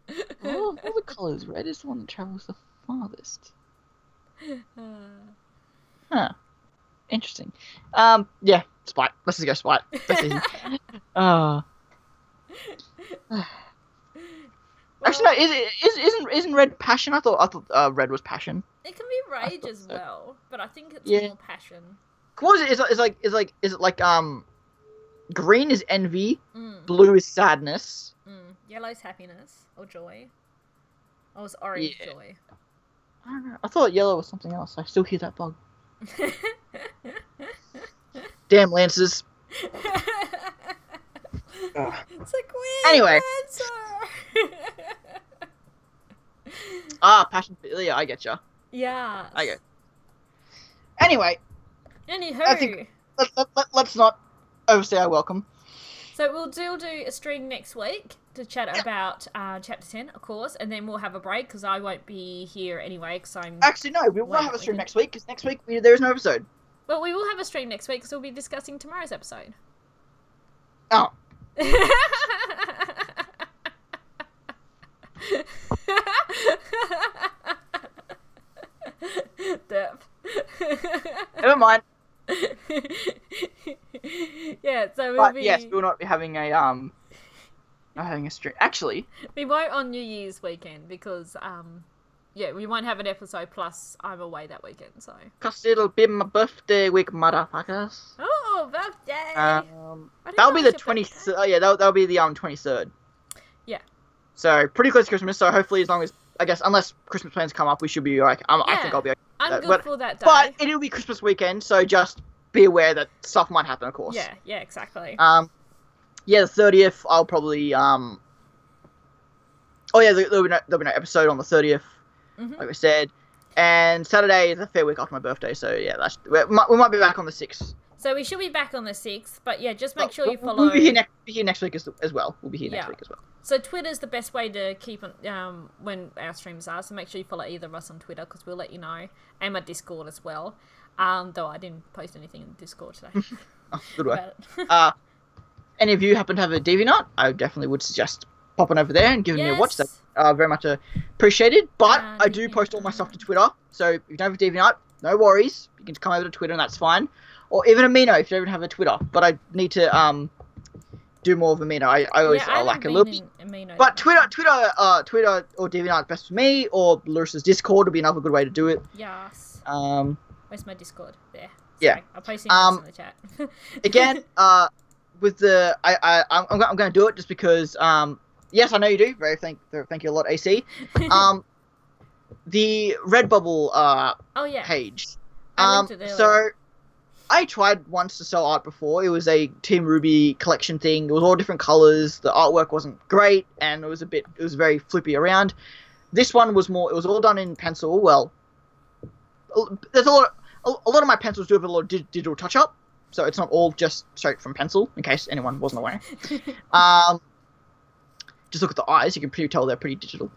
All the colours, red is the one that travels the farthest. Huh. Interesting. Yeah, spite. Let's just go spite. That's easy. Actually, no. Isn't red passion? I thought red was passion. It can be rage as well, but I think it's more passion. What is it? Is it like green is envy, blue is sadness, yellow's happiness or joy, or was orange joy? I don't know. I thought yellow was something else. I still hear that bug. Damn Lancers. It's like anyway. Lancer. Passion. Yeah, I get ya. Yeah. I get. Anyway. Anywho. I think let's not overstay our welcome. So we'll do a stream next week to chat about Chapter 10, of course, and then we'll have a break because I won't be here anyway because I'm... Actually, no, we won't have a stream next week because next week there is no episode. Well, we will have a stream next week because we'll be discussing tomorrow's episode. Oh. Depth. Never mind. Yeah, so we'll be... yes, we will not be having a not having a stream. Actually, we won't on New Year's weekend because we won't have an episode. Plus, I'm away that weekend, so. Cause it'll be my birthday week, motherfuckers. Oh, birthday! That'll be the 23rd. Oh yeah, that'll be the 23rd. Yeah. So pretty close to Christmas. So hopefully, as long as unless Christmas plans come up, we should be like. I think I'll be. Okay. I'm good for that day. But it'll be Christmas weekend, so just be aware that stuff might happen, of course. Yeah, exactly. The 30th, I'll probably there'll be no episode on the 30th, like we said, and Saturday is a fair week after my birthday, so yeah, we might be back on the 6th. So we should be back on the 6th, but yeah, just make sure you follow. We'll be here next week as well. We'll be here next week as well. So Twitter's the best way to keep when our streams are. So make sure you follow either of us on Twitter because we'll let you know, and my Discord as well. Though I didn't post anything in Discord today. Oh, good work. Any of you happen to have a DeviantArt, I definitely would suggest popping over there and giving me a watch. That's very much appreciated. But I do post all my stuff to Twitter, so if you don't have a DeviantArt, no worries. You can just come over to Twitter and that's fine. Or even Amino if you don't even have a Twitter. But I need to do more of Amino. I always like a little bit. But Twitter or DeviantArt is best for me, or Lewis's Discord would be another good way to do it. Yes. Where's my Discord? There. Yeah. I'll post it in the chat. Again, with the I'm going to do it just because yes, I know you do. Thank you a lot, AC. The Redbubble page. So I tried once to sell art before. It was a Team RWBY collection thing. It was all different colors. The artwork wasn't great, and it was very flippy around. This one was more. It was all done in pencil. Well, there's a lot of my pencils do have a lot of digital touch up, so it's not all just straight from pencil. In case anyone wasn't aware. Just look at the eyes. You can pretty tell they're pretty digital.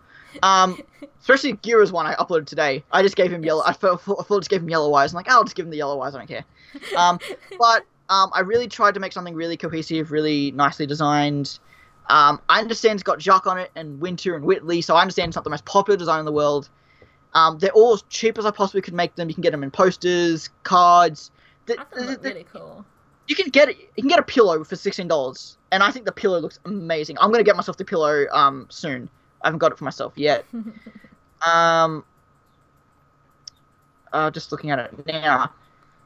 Especially Gira's one I uploaded today. I just gave him yellow. I just gave him yellow eyes. I'm like, I'll just give him the yellow eyes. I don't care. But I really tried to make something really cohesive, really nicely designed. I understand it's got Jacques on it, and Winter and Whitley, so I understand it's not the most popular design in the world. They're all as cheap as I possibly could make them. You can get them in posters, cards. I thought it looked really cool. You can get a pillow for $16, and I think the pillow looks amazing. I'm gonna get myself the pillow soon. I haven't got it for myself yet. Just looking at it now.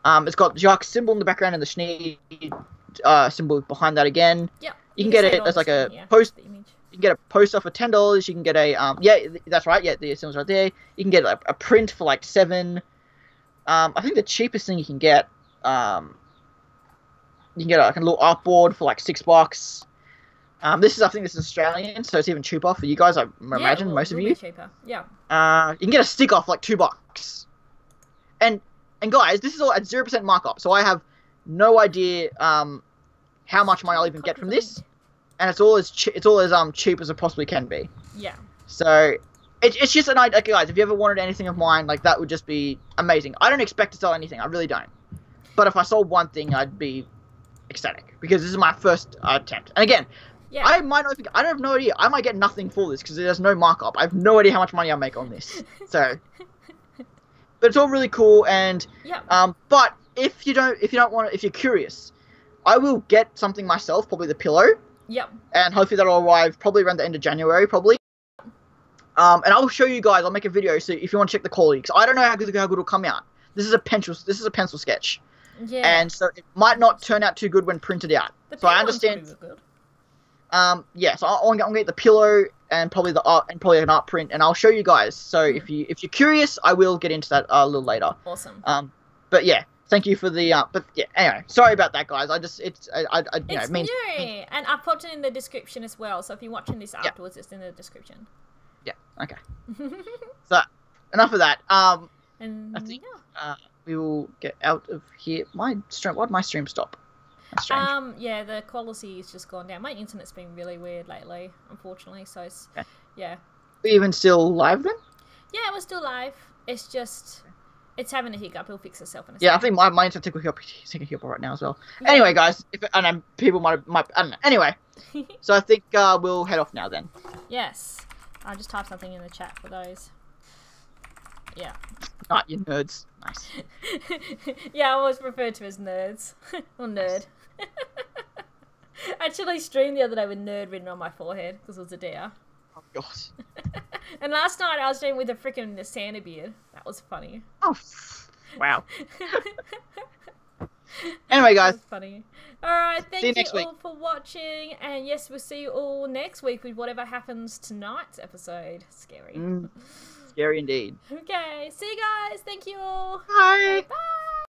It's got Jacques' symbol in the background and the Schnee symbol behind that again. Yeah. You can get it as like a post. You can get a poster for $10. You can get a that's right. Yeah, the symbol's right there. You can get a print for like $7. I think the cheapest thing you can get, you can get like a little artboard for like $6. I think this is Australian, so it's even cheaper for you guys. I imagine most of you. Cheaper. Yeah. You can get a sticker for like $2. And guys, this is all at 0% markup, so I have no idea how much money I'll even get from this, and it's all as cheap as it possibly can be. Yeah. So it's just an idea, guys. If you ever wanted anything of mine, like that would just be amazing. I don't expect to sell anything, I really don't. But if I sold one thing, I'd be ecstatic because this is my first attempt. And again, I don't have no idea. I might get nothing for this because there's no markup. I have no idea how much money I'll make on this. So. But it's all really cool, and but if you're curious, I will get something myself, probably the pillow. Yep. And hopefully that'll arrive probably around the end of January, probably. And I'll show you guys. I'll make a video so if you want to check the quality, because I don't know how good it'll come out. This is a pencil sketch. Yeah. And so it might not turn out too good when printed out. So I understand. Good. So I'm gonna get the pillow and probably an art print, and I'll show you guys. So if you're curious, I will get into that a little later. Awesome. But yeah, thank you for the anyway, sorry about that, guys. It's new, and I've put it in the description as well. So if you're watching this afterwards, it's in the description. Yeah. Okay. So enough of that. I think we will get out of here. Why'd my stream stop? Yeah, the quality has just gone down. My internet's been really weird lately, unfortunately. So it's, yeah. Are you even still live then? Yeah, we're still live. It's just, it's having a hiccup. It'll fix itself in a second. Yeah, I think my internet took a hiccup right now as well. Yeah. Anyway, guys, people might, I don't know. Anyway, so I think we'll head off now then. Yes. I just typed something in the chat for those. Yeah. Not you nerds. Nice. Yeah, I was referred to as nerds. Or nerd. I actually streamed the other day with nerd written on my forehead because it was a dare. Oh, gosh. And last night I was streaming with a freaking Santa beard. That was funny. Oh, wow. Anyway, guys. That was funny. Alright, thank you all for watching. And yes, we'll see you all next week with whatever happens tonight's episode. Scary. Scary indeed. Okay, see you guys. Thank you all. Bye. Okay, bye.